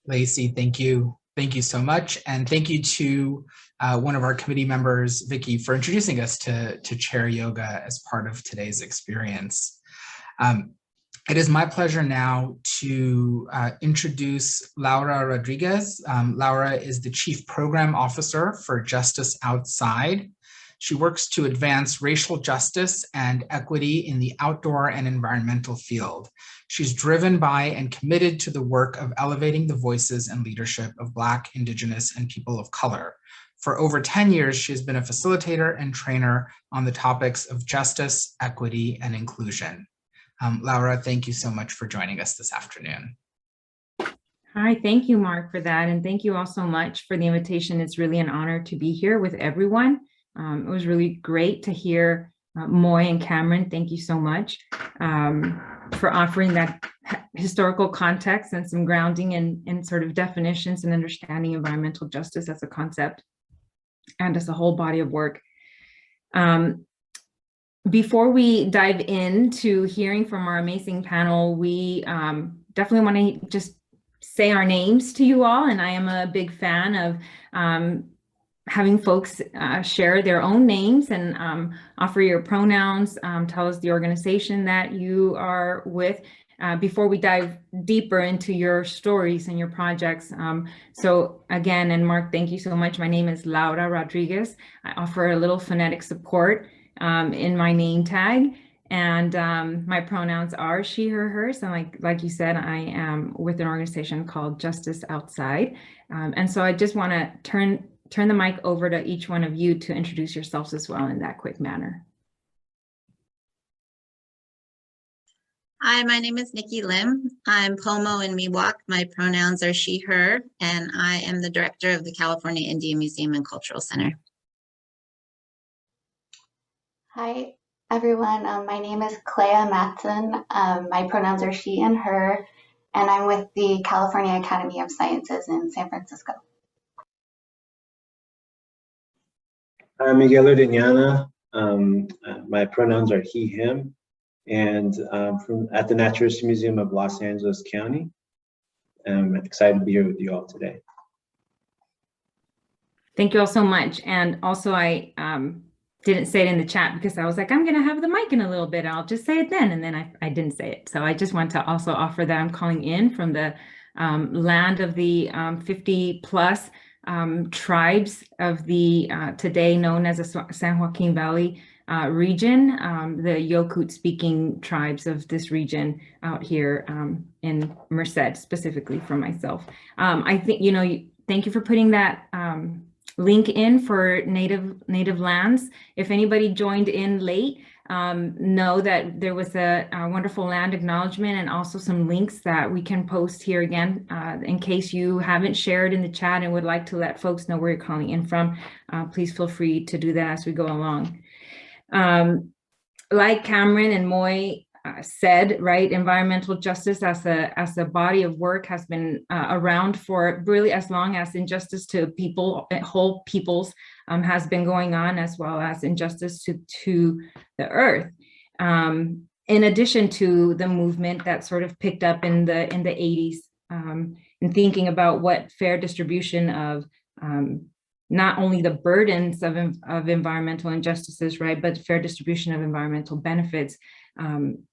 Lacey, thank you. Thank you so much. And thank you to one of our committee members, Vicky, for introducing us to chair yoga as part of today's experience. It is my pleasure now to introduce Laura Rodriguez. Laura is the Chief Program Officer for Justice Outside. She works to advance racial justice and equity in the outdoor and environmental field. She's driven by and committed to the work of elevating the voices and leadership of Black, Indigenous, and people of color. For over 10 years, she has been a facilitator and trainer on the topics of justice, equity, and inclusion. Laura, thank you so much for joining us this afternoon. Hi, thank you, Mark, for that. And thank you all so much for the invitation. It's really an honor to be here with everyone. It was really great to hear Moy and Cameron. Thank you so much for offering that historical context and some grounding in sort of definitions and understanding environmental justice as a concept and as a whole body of work. Before we dive into hearing from our amazing panel, we definitely want to just say our names to you all. And I am a big fan of having folks share their own names and offer your pronouns, tell us the organization that you are with before we dive deeper into your stories and your projects. So again, and Mark, thank you so much. My name is Laura Rodriguez. I offer a little phonetic support in my name tag. And my pronouns are she, her, hers. And like you said, I am with an organization called Justice Outside. And so I just want to turn the mic over to each one of you to introduce yourselves as well in that quick manner. Hi, my name is Lim. I'm Pomo in Miwok. My pronouns are she, her, and I am the director of the California Indian Museum and Cultural Center. Hi, everyone. My name is Clea Matson. My pronouns are she and her, and I'm with the California Academy of Sciences in San Francisco. I'm Miguel Ordeñana. My pronouns are he, him, and at the Natural History Museum of Los Angeles County. I'm excited to be here with you all today. Thank you all so much. And also I didn't say it in the chat because I was like, I'm gonna have the mic in a little bit. I'll just say it then. And then I didn't say it. So I just want to also offer that I'm calling in from the land of the 50 plus tribes of the today known as the San Joaquin Valley region, the Yokut speaking tribes of this region out here in Merced, specifically for myself. I think, thank you for putting that link in for native lands. If anybody joined in late, know that there was a wonderful land acknowledgement and also some links that we can post here again in case you haven't shared in the chat and would like to let folks know where you're calling in from. Please feel free to do that as we go along. Like Cameron and Moy said, right, environmental justice as a body of work has been around for really as long as injustice to people, whole peoples has been going on, as well as injustice to the earth. In addition to the movement that sort of picked up in the 80s, and thinking about what fair distribution of not only the burdens of environmental injustices, right, but fair distribution of environmental benefits. And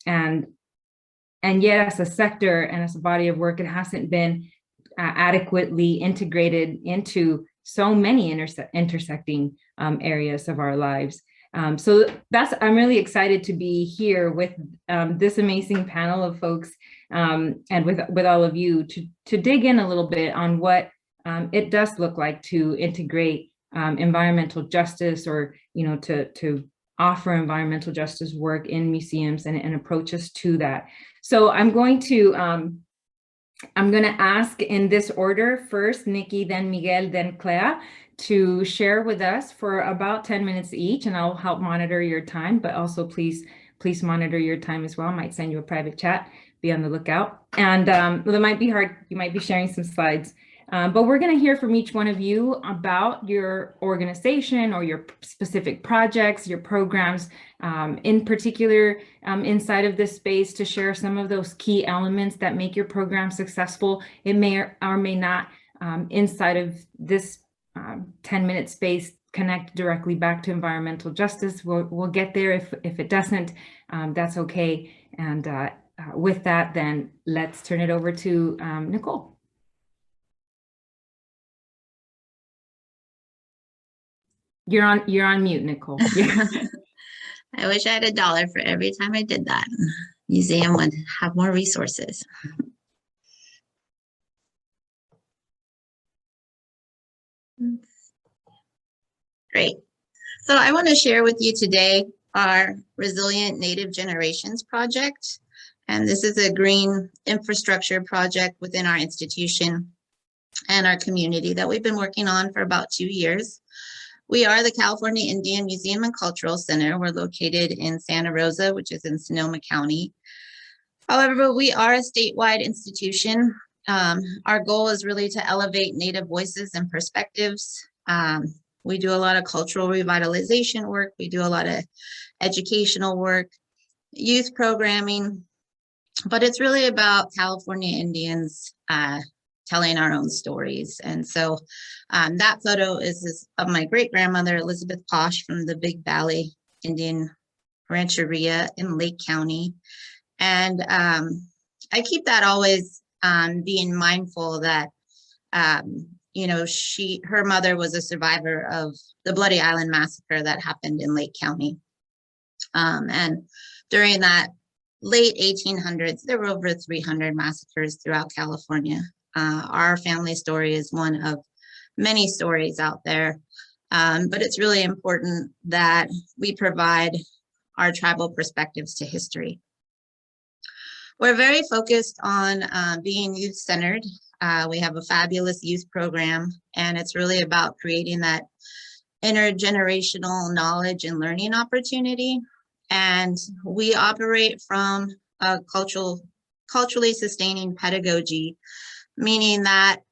yet as a sector and as a body of work, it hasn't been adequately integrated into so many intersecting areas of our lives. So I'm really excited to be here with this amazing panel of folks and with all of you to dig in a little bit on what it does look like to integrate environmental justice, or to offer environmental justice work in museums and approaches to that. So I'm going to ask in this order, first Nikki, then Miguel, then Clea, to share with us for about 10 minutes each, and I'll help monitor your time, but also please monitor your time as well. I might send you a private chat, be on the lookout. And it might be hard, you might be sharing some slides. But we're going to hear from each one of you about your organization or your specific projects, your programs, in particular inside of this space, to share some of those key elements that make your program successful. It may or may not, inside of this 10-minute space, connect directly back to environmental justice. We'll get there. If it doesn't, that's okay. And with that, then let's turn it over to Nicole. You're on mute, Nicole. Yeah. I wish I had $1 for every time I did that. Museum would have more resources. Great. So I want to share with you today our Resilient Native Generations project. And this is a green infrastructure project within our institution and our community that we've been working on for about 2 years. We are the California Indian Museum and Cultural Center. We're located in Santa Rosa, which is in Sonoma County. However, we are a statewide institution. Our goal is really to elevate Native voices and perspectives. We do a lot of cultural revitalization work. We do a lot of educational work, youth programming, but it's really about California Indians telling our own stories. And so that photo is of my great-grandmother, Elizabeth Posh, from the Big Valley Indian Rancheria in Lake County. And I keep that always being mindful that, you know, her mother was a survivor of the Bloody Island massacre that happened in Lake County. And during that late 1800s, there were over 300 massacres throughout California. Our family story is one of many stories out there, but it's really important that we provide our tribal perspectives to history. We're very focused on being youth-centered. We have a fabulous youth program, and it's really about creating that intergenerational knowledge and learning opportunity. And we operate from a culturally sustaining pedagogy, meaning that,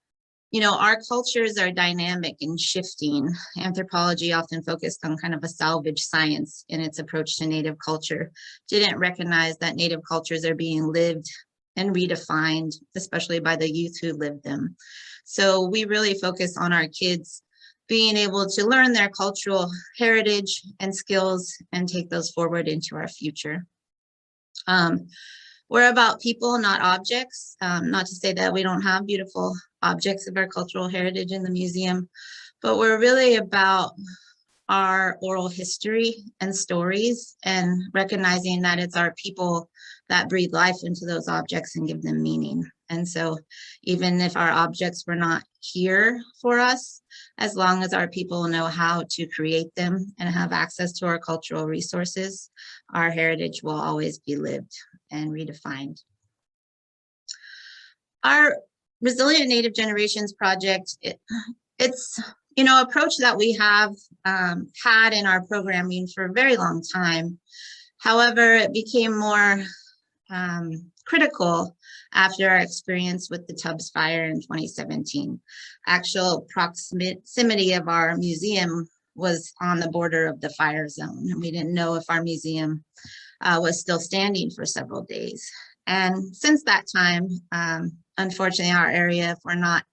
you know, our cultures are dynamic and shifting. Anthropology often focused on kind of a salvage science in its approach to Native culture, didn't recognize that Native cultures are being lived and redefined, especially by the youth who live them. So we really focus on our kids being able to learn their cultural heritage and skills and take those forward into our future. We're about people, not objects. Not to say that we don't have beautiful objects of our cultural heritage in the museum, but we're really about our oral history and stories, and recognizing that it's our people that breathe life into those objects and give them meaning. And so even if our objects were not here for us, as long as our people know how to create them and have access to our cultural resources, our heritage will always be lived and redefined. Our Resilient Native Generations project, it's, you know, approach that we have had in our programming for a very long time. However, it became more critical after our experience with the Tubbs fire in 2017. Actual proximity of our museum was on the border of the fire zone, and we didn't know if our museum was still standing for several days. And since that time, unfortunately, our area, if we're not,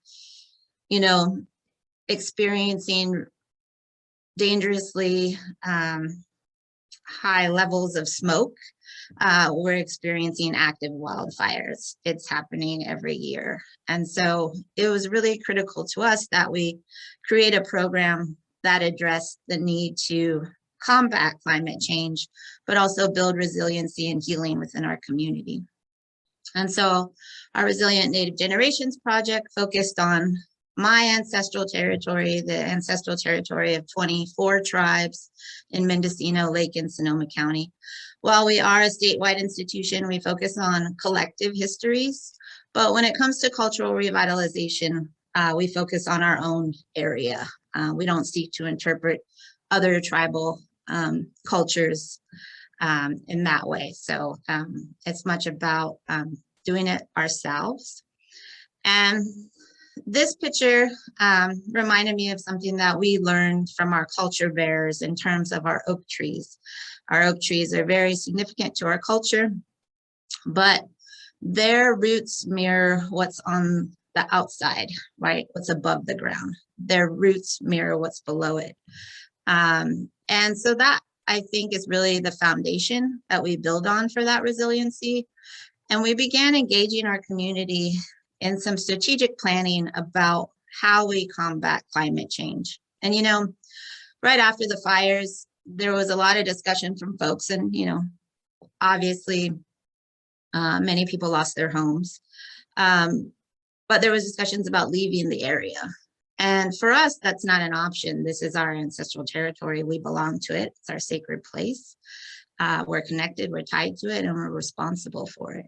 you know, experiencing dangerously high levels of smoke, we're experiencing active wildfires. It's happening every year. And so it was really critical to us that we create a program that addressed the need to combat climate change, but also build resiliency and healing within our community. And so our Resilient Native Generations project focused on my ancestral territory, the ancestral territory of 24 tribes in Mendocino Lake and Sonoma County. While we are a statewide institution, we focus on collective histories, but when it comes to cultural revitalization, we focus on our own area. We don't seek to interpret other tribal cultures in that way. So it's much about doing it ourselves. And this picture reminded me of something that we learned from our culture bearers in terms of our oak trees. Our oak trees are very significant to our culture, but their roots mirror what's on the outside, right? What's above the ground. Their roots mirror what's below it. And so that, I think, is really the foundation that we build on for that resiliency. And we began engaging our community in some strategic planning about how we combat climate change. And, you know, right after the fires, there was a lot of discussion from folks, and, you know, obviously many people lost their homes. But there was discussions about leaving the area. And for us, that's not an option. This is our ancestral territory. We belong to it. It's our sacred place. We're connected, we're tied to it, and we're responsible for it.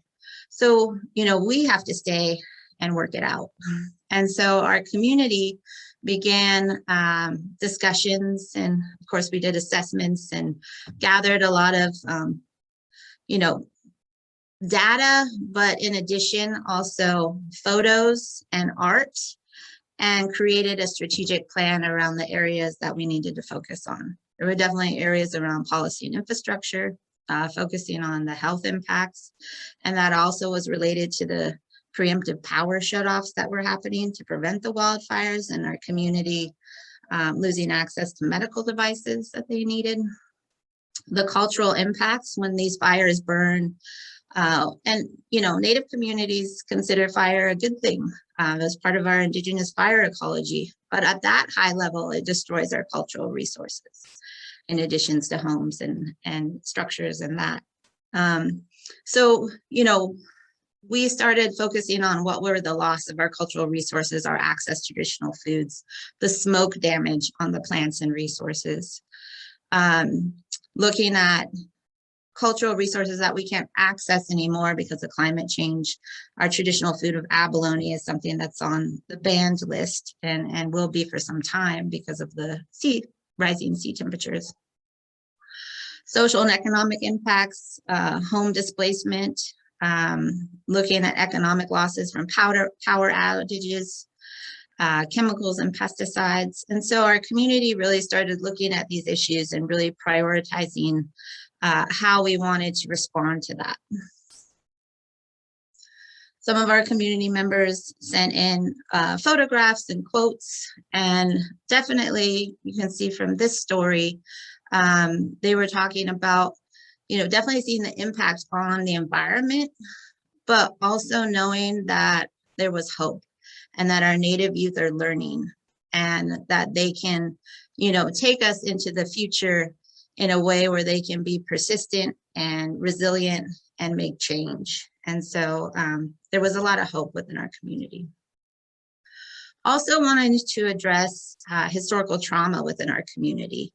So, you know, we have to stay and work it out. And so our community began discussions, and of course we did assessments and gathered a lot of, you know, data, but in addition, also photos and art, and created a strategic plan around the areas that we needed to focus on. There were definitely areas around policy and infrastructure, focusing on the health impacts. And that also was related to the preemptive power shutoffs that were happening to prevent the wildfires and our community losing access to medical devices that they needed. The cultural impacts when these fires burn. And, you know, Native communities consider fire a good thing as part of our indigenous fire ecology. But at that high level, it destroys our cultural resources, in addition to homes and structures and that. So, you know, we started focusing on what were the loss of our cultural resources, our access to traditional foods, the smoke damage on the plants and resources, looking at cultural resources that we can't access anymore because of climate change. Our traditional food of abalone is something that's on the banned list and will be for some time because of the rising sea temperatures. Social and economic impacts, home displacement, looking at economic losses from power outages, chemicals and pesticides. And so our community really started looking at these issues and really prioritizing how we wanted to respond to that. Some of our community members sent in photographs and quotes, and definitely you can see from this story, they were talking about, you know, definitely seeing the impact on the environment, but also knowing that there was hope and that our Native youth are learning and that they can, you know, take us into the future in a way where they can be persistent and resilient and make change. And so there was a lot of hope within our community. Also wanted to address historical trauma within our community.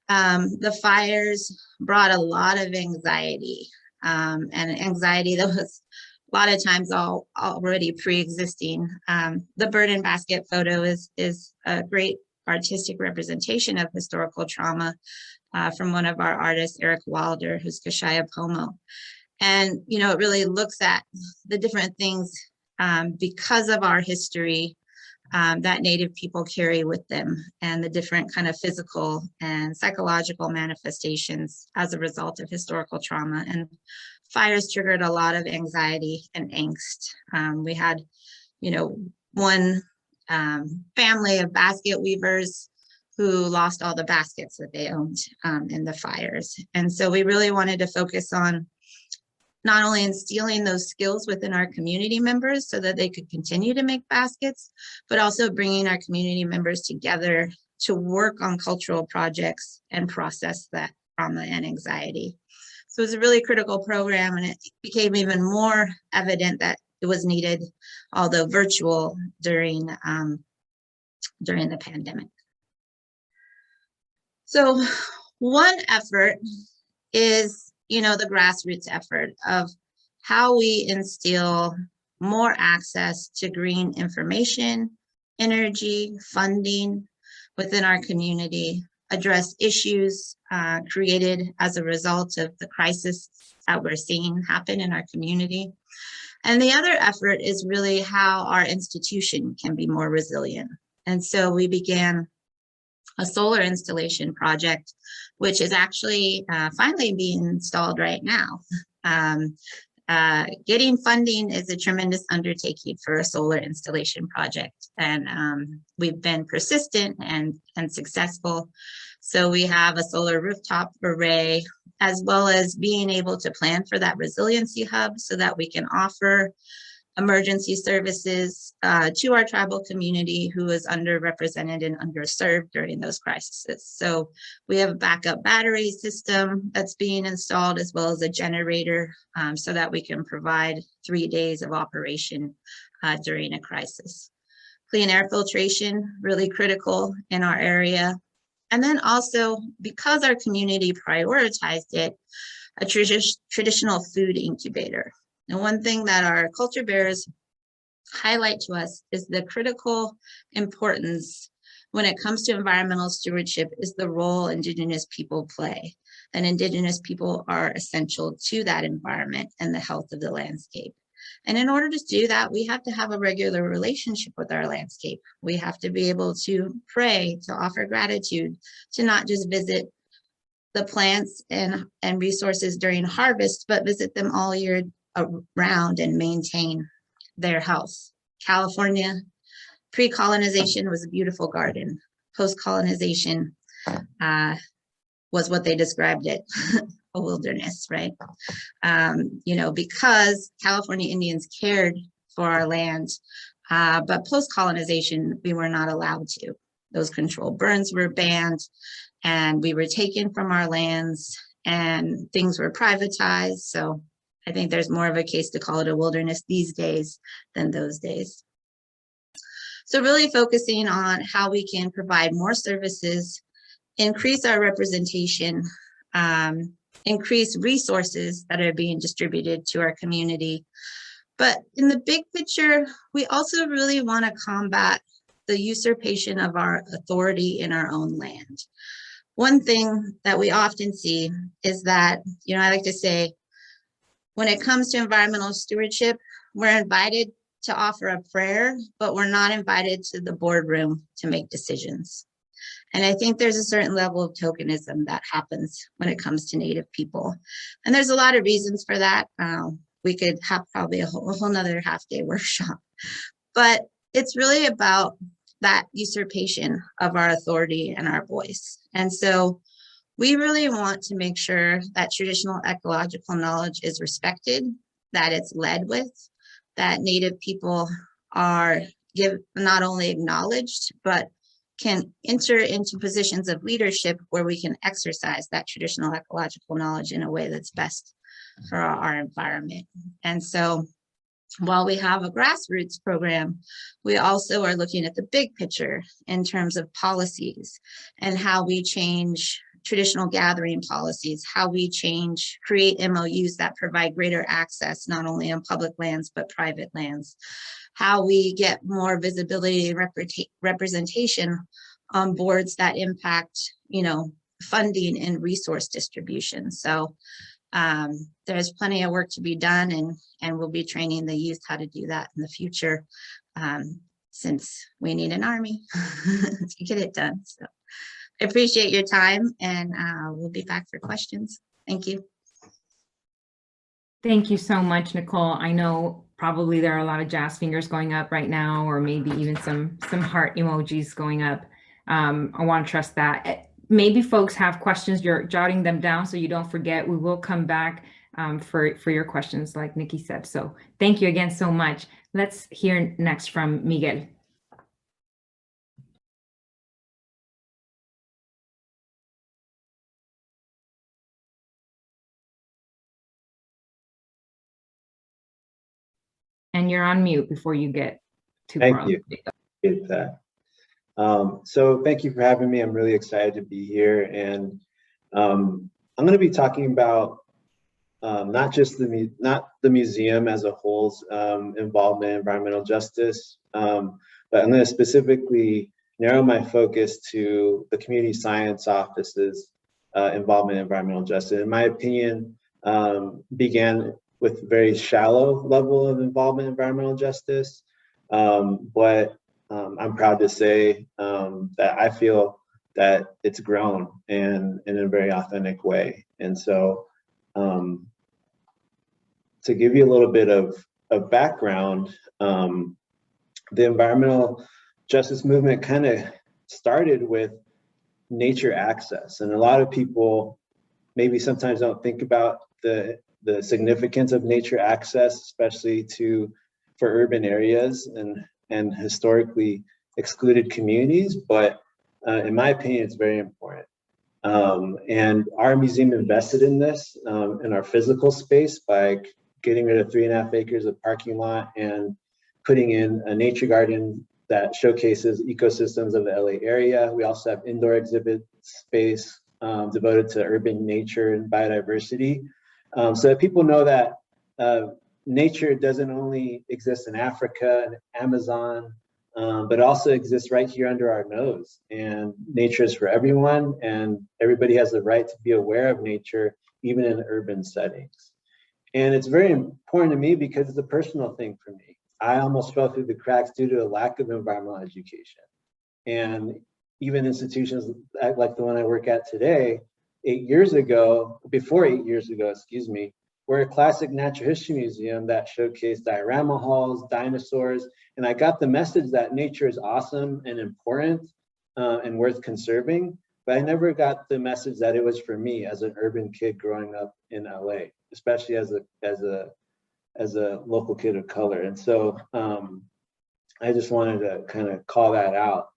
The fires brought a lot of anxiety, and anxiety that was a lot of times already pre-existing. The bird and basket photo is a great artistic representation of historical trauma from one of our artists, Eric Wilder, who's Kashaya Pomo. And, you know, it really looks at the different things because of our history that Native people carry with them and the different kind of physical and psychological manifestations as a result of historical trauma. And fires triggered a lot of anxiety and angst. We had, you know, one family of basket weavers who lost all the baskets that they owned in the fires. And so we really wanted to focus on not only instilling those skills within our community members so that they could continue to make baskets, but also bringing our community members together to work on cultural projects and process that trauma and anxiety. So it was a really critical program, and it became even more evident that it was needed, although virtual, during the pandemic. So one effort is, you know, the grassroots effort of how we instill more access to green information, energy, funding within our community, address issues created as a result of the crisis that we're seeing happen in our community, And the other effort is really how our institution can be more resilient. And so we began a solar installation project, which is actually finally being installed right now. Getting funding is a tremendous undertaking for a solar installation project. And we've been persistent and successful. So we have a solar rooftop array, as well as being able to plan for that resiliency hub so that we can offer emergency services to our tribal community who is underrepresented and underserved during those crises. So we have a backup battery system that's being installed, as well as a generator, so that we can provide 3 days of operation during a crisis. Clean air filtration, really critical in our area. And then also, because our community prioritized it, a traditional food incubator. And one thing that our culture bearers highlight to us is the critical importance when it comes to environmental stewardship is the role Indigenous people play. And Indigenous people are essential to that environment and the health of the landscape. And in order to do that, we have to have a regular relationship with our landscape. We have to be able to pray, to offer gratitude, to not just visit the plants and resources during harvest, but visit them all year around and maintain their health. California, pre-colonization was a beautiful garden. Post-colonization was what they described it, a wilderness, right? You know, because California Indians cared for our land, but post-colonization, we were not allowed to. Those controlled burns were banned, and we were taken from our lands, and things were privatized. So I think there's more of a case to call it a wilderness these days than those days. So really focusing on how we can provide more services, increase our representation, increase resources that are being distributed to our community. But in the big picture, we also really want to combat the usurpation of our authority in our own land. One thing that we often see is that, you know, I like to say, when it comes to environmental stewardship, we're invited to offer a prayer, but we're not invited to the boardroom to make decisions. And I think there's a certain level of tokenism that happens when it comes to Native people. And there's a lot of reasons for that. We could have probably a whole nother half-day workshop. But it's really about that usurpation of our authority and our voice. And so we really want to make sure that traditional ecological knowledge is respected, that it's led with, that Native people are not only acknowledged, but can enter into positions of leadership where we can exercise that traditional ecological knowledge in a way that's best for our environment. And so while we have a grassroots program, we also are looking at the big picture in terms of policies and how we change traditional gathering policies, how we create MOUs that provide greater access, not only on public lands, but private lands, how we get more visibility and representation on boards that impact, you know, funding and resource distribution. So there's plenty of work to be done, and we'll be training the youth how to do that in the future, since we need an army to get it done. So I appreciate your time, and we'll be back for questions. Thank you. Thank you so much, Nicole. I know probably there are a lot of jazz fingers going up right now, or maybe even some heart emojis going up. I want to trust that. Maybe folks have questions, you're jotting them down so you don't forget. We will come back for your questions, like Nikki said. So thank you again so much. Let's hear next from Miguel. And you're on mute before you get too far. Thank you. Appreciate that. So thank you for having me. I'm really excited to be here, and I'm going to be talking about not just the museum as a whole's involvement in environmental justice, but I'm going to specifically narrow my focus to the community science office's involvement in environmental justice. In my opinion, began with very shallow level of involvement in environmental justice. But I'm proud to say that I feel that it's grown and in a very authentic way. And so to give you a little bit of background, the environmental justice movement kind of started with nature access. And a lot of people maybe sometimes don't think about the significance of nature access, especially for urban areas and historically excluded communities. But in my opinion, it's very important. And our museum invested in this in our physical space by getting rid of 3.5 acres of parking lot and putting in a nature garden that showcases ecosystems of the LA area. We also have indoor exhibit space devoted to urban nature and biodiversity. So that people know that nature doesn't only exist in Africa and Amazon, but also exists right here under our nose. And nature is for everyone, and everybody has the right to be aware of nature, even in urban settings. And it's very important to me because it's a personal thing for me. I almost fell through the cracks due to a lack of environmental education. And even institutions like the one I work at today, before 8 years ago, excuse me, we're a classic natural history museum that showcased diorama halls, dinosaurs, and I got the message that nature is awesome and important and worth conserving, but I never got the message that it was for me as an urban kid growing up in LA, especially as a local kid of color. And so I just wanted to kind of call that out.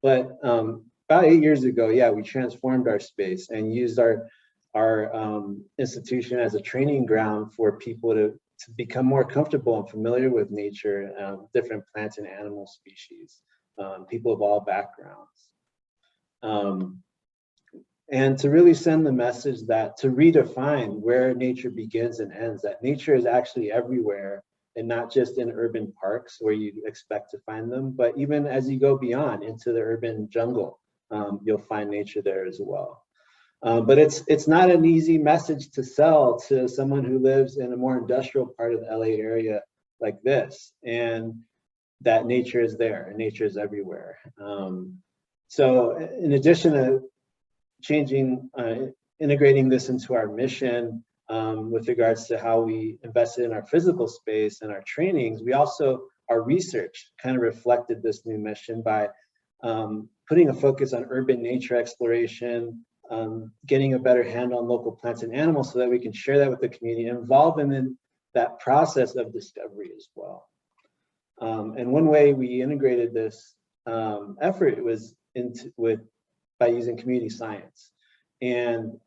But about 8 years ago, yeah, we transformed our space and used our institution as a training ground for people to become more comfortable and familiar with nature, different plants and animal species, people of all backgrounds. And to really send the message that to redefine where nature begins and ends, that nature is actually everywhere and not just in urban parks where you expect to find them, but even as you go beyond into the urban jungle, you'll find nature there as well. But it's not an easy message to sell to someone who lives in a more industrial part of the LA area like this, and that nature is there and nature is everywhere. So in addition to integrating this into our mission with regards to how we invested in our physical space and our trainings, our research kind of reflected this new mission by putting a focus on urban nature exploration, getting a better handle on local plants and animals so that we can share that with the community, involve them in that process of discovery as well. And one way we integrated this effort was by using community science. And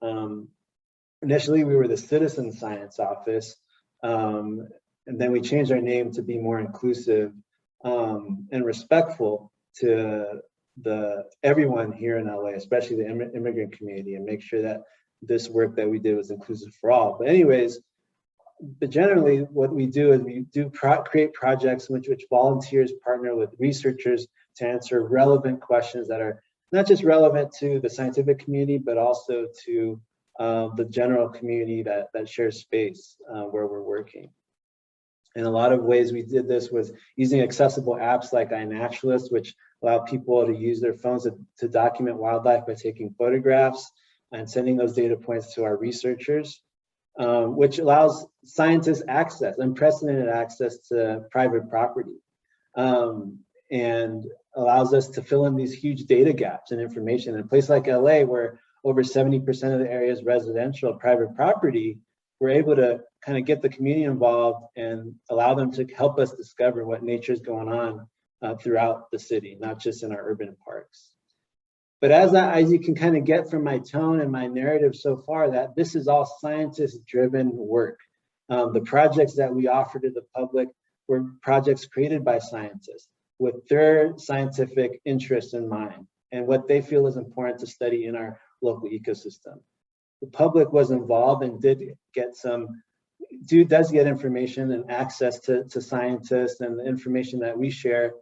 initially we were the citizen science office, and then we changed our name to be more inclusive and respectful to everyone here in LA, especially the immigrant community, and make sure that this work that we did was inclusive for all. But generally what we do is we do create projects in which volunteers partner with researchers to answer relevant questions that are not just relevant to the scientific community, but also to the general community that shares space where we're working. And a lot of ways we did this was using accessible apps like iNaturalist, which allow people to use their phones to document wildlife by taking photographs and sending those data points to our researchers, which allows scientists unprecedented access to private property, and allows us to fill in these huge data gaps and information. In a place like LA, where over 70% of the area is residential private property, we're able to kind of get the community involved and allow them to help us discover what nature is going on throughout the city, not just in our urban parks. But as you can kind of get from my tone and my narrative so far, that this is all scientist-driven work. The projects that we offer to the public were projects created by scientists with their scientific interests in mind and what they feel is important to study in our local ecosystem. The public was involved and does get information and access to scientists and the information that we share,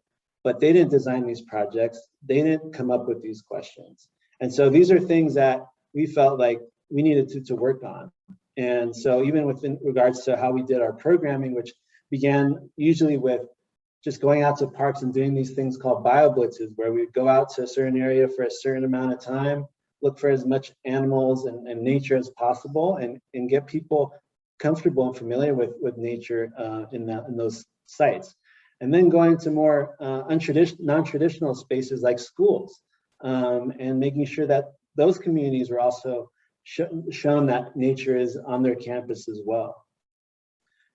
but they didn't design these projects. They didn't come up with these questions. And so these are things that we felt like we needed to work on. And so even within regards to how we did our programming, which began usually with just going out to parks and doing these things called bio blitzes, where we would go out to a certain area for a certain amount of time, look for as much animals and nature as possible, and get people comfortable and familiar with nature in those sites. And then going to more non-traditional spaces like schools, and making sure that those communities were also shown that nature is on their campus as well.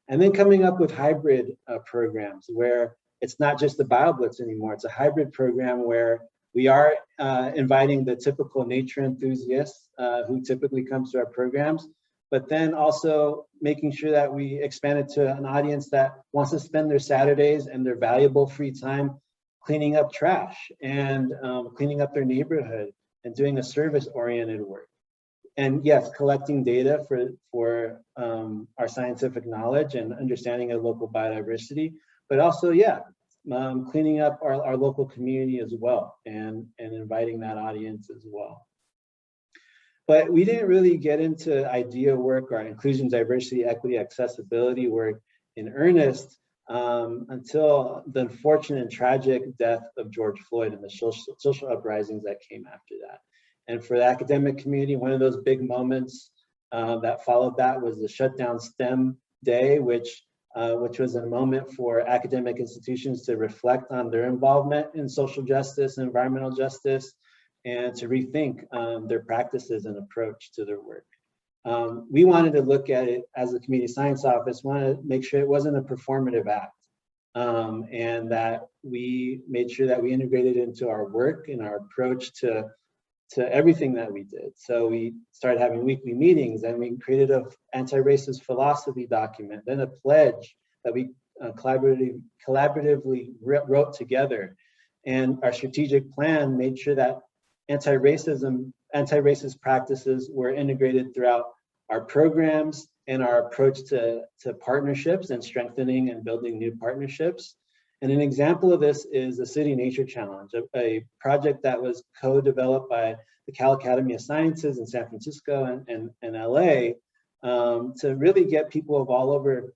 And then coming up with hybrid programs where it's not just the BioBlitz anymore, it's a hybrid program where we are inviting the typical nature enthusiasts who typically comes to our programs, but then also making sure that we expand it to an audience that wants to spend their Saturdays and their valuable free time cleaning up trash and cleaning up their neighborhood and doing a service-oriented work. And yes, collecting data for our scientific knowledge and understanding of local biodiversity, but also, yeah, cleaning up our local community as well and inviting that audience as well. But we didn't really get into idea work or inclusion, diversity, equity, accessibility work in earnest until the unfortunate and tragic death of George Floyd and the social uprisings that came after that. And for the academic community, one of those big moments that followed that was the Shutdown STEM Day, which was a moment for academic institutions to reflect on their involvement in social justice and environmental justice, and to rethink their practices and approach to their work. We wanted to look at it as a community science office, wanted to make sure it wasn't a performative act, and that we made sure that we integrated into our work and our approach to everything that we did. So we started having weekly meetings, and we created an anti-racist philosophy document, then a pledge that we collaboratively wrote together. And our strategic plan made sure that anti-racist practices were integrated throughout our programs and our approach to partnerships and strengthening and building new partnerships. And an example of this is the City Nature Challenge, a project that was co-developed by the Cal Academy of Sciences in San Francisco and LA to really get people of all over.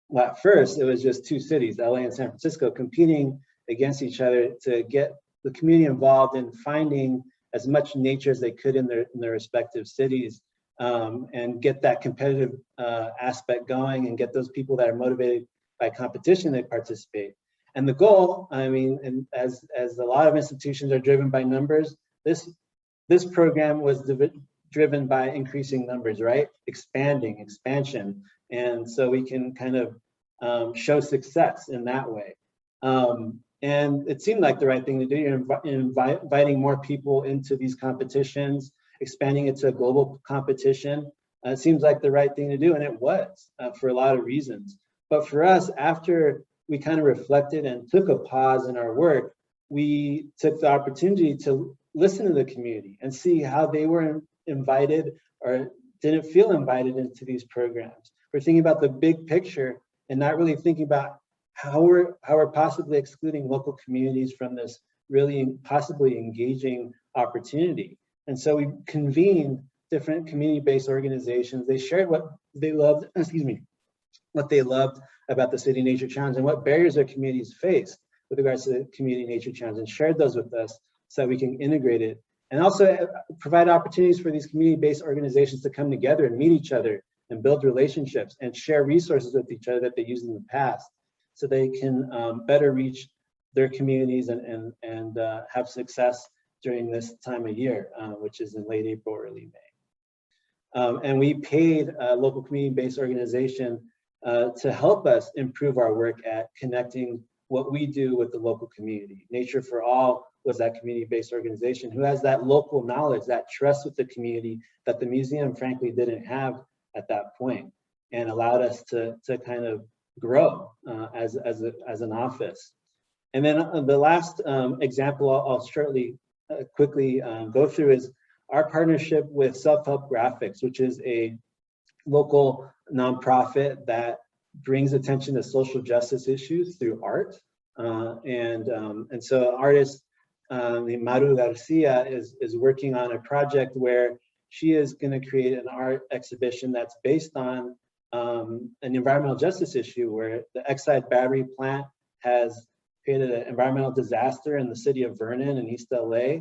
Well, at first, it was just two cities, LA and San Francisco, competing against each other to get the community involved in finding as much nature as they could in their respective cities, and get that competitive aspect going and get those people that are motivated by competition to participate. And the goal, I mean, and as a lot of institutions are driven by numbers, this program was driven by increasing numbers, right? Expansion. And so we can kind of show success in that way. And it seemed like the right thing to do. You're inviting more people into these competitions, expanding it to a global competition. It seems like the right thing to do, and it was for a lot of reasons. But for us, after we kind of reflected and took a pause in our work, we took the opportunity to listen to the community and see how they were invited or didn't feel invited into these programs. We're thinking about the big picture and not really thinking about how we're possibly excluding local communities from this really possibly engaging opportunity. And so we convened different community-based organizations. They shared what they loved, what they loved about the City Nature Challenge and what barriers their communities faced with regards to the Community Nature Challenge, and shared those with us so that we can integrate it. And also provide opportunities for these community-based organizations to come together and meet each other and build relationships and share resources with each other that they used in the past, so they can better reach their communities and have success during this time of year, which is in late April, early May. And we paid a local community-based organization to help us improve our work at connecting what we do with the local community. Nature for All was that community-based organization who has that local knowledge, that trust with the community that the museum frankly didn't have at that point, and allowed us to kind of grow as an office. And then the last example I'll shortly, quickly go through is our partnership with Self-Help Graphics, which is a local nonprofit that brings attention to social justice issues through art. And so artist named Maru Garcia is working on a project where she is going to create an art exhibition that's based on an environmental justice issue where the Exide battery plant has created an environmental disaster in the city of Vernon in East LA.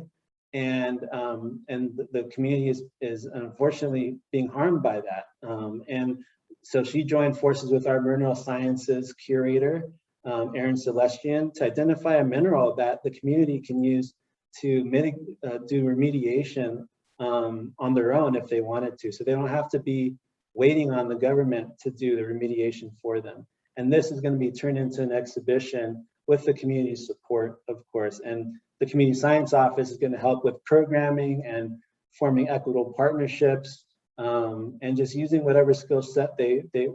And the community is unfortunately being harmed by that. And so she joined forces with our mineral sciences curator, Aaron Celestian, to identify a mineral that the community can use to do remediation on their own if they wanted to. So they don't have to be waiting on the government to do the remediation for them. And this is going to be turned into an exhibition with the community support, of course. And the community science office is going to help with programming and forming equitable partnerships, and just using whatever skill set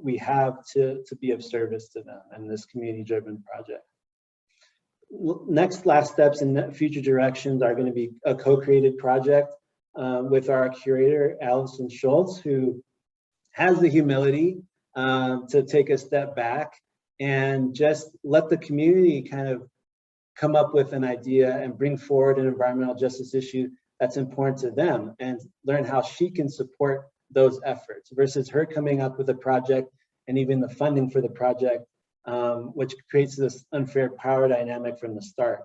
we have to be of service to them in this community-driven project. Last steps and future directions are going to be a co-created project with our curator, Allison Schultz, who has the humility to take a step back and just let the community kind of come up with an idea and bring forward an environmental justice issue that's important to them and learn how she can support those efforts versus her coming up with a project and even the funding for the project, which creates this unfair power dynamic from the start.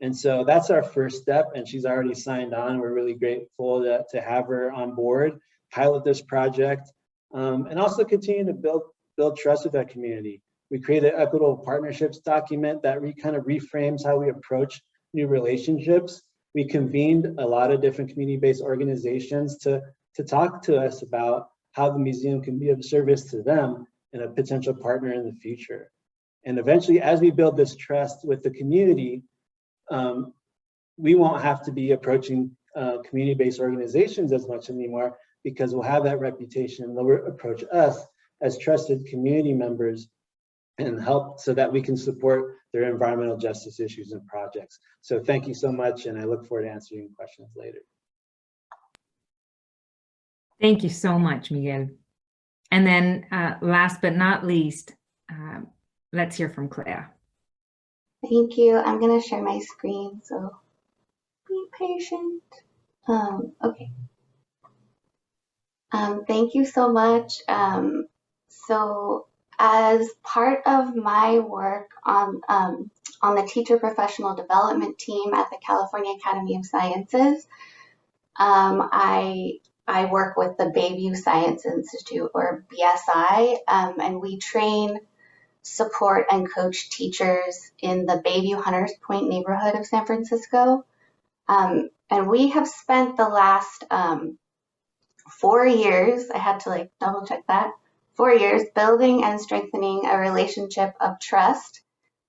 And so that's our first step, and she's already signed on. We're really grateful to have her on board, pilot this project, and also continue to build trust with that community. We created an equitable partnerships document that kind of reframes how we approach new relationships. We convened a lot of different community-based organizations to talk to us about how the museum can be of service to them and a potential partner in the future. And eventually, as we build this trust with the community, we won't have to be approaching community-based organizations as much anymore because we'll have that reputation. They'll approach us as trusted community members and help so that we can support their environmental justice issues and projects. So thank you so much, and I look forward to answering questions later. Thank you so much, Miguel. And then last but not least, let's hear from Clea. Thank you. I'm going to share my screen, so be patient. Okay. Thank you so much. So as part of my work on the teacher professional development team at the California Academy of Sciences, I work with the Bayview Science Institute, or BSI, and we train, support, and coach teachers in the Bayview Hunters Point neighborhood of San Francisco. And we have spent the last 4 years, I had to double check that, 4 years building and strengthening a relationship of trust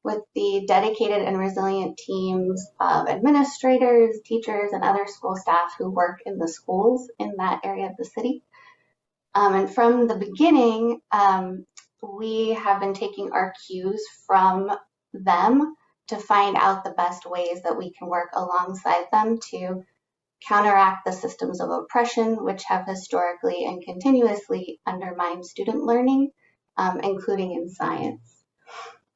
with the dedicated and resilient teams of administrators, teachers, and other school staff who work in the schools in that area of the city. And from the beginning, we have been taking our cues from them to find out the best ways that we can work alongside them to counteract the systems of oppression, which have historically and continuously undermined student learning, including in science.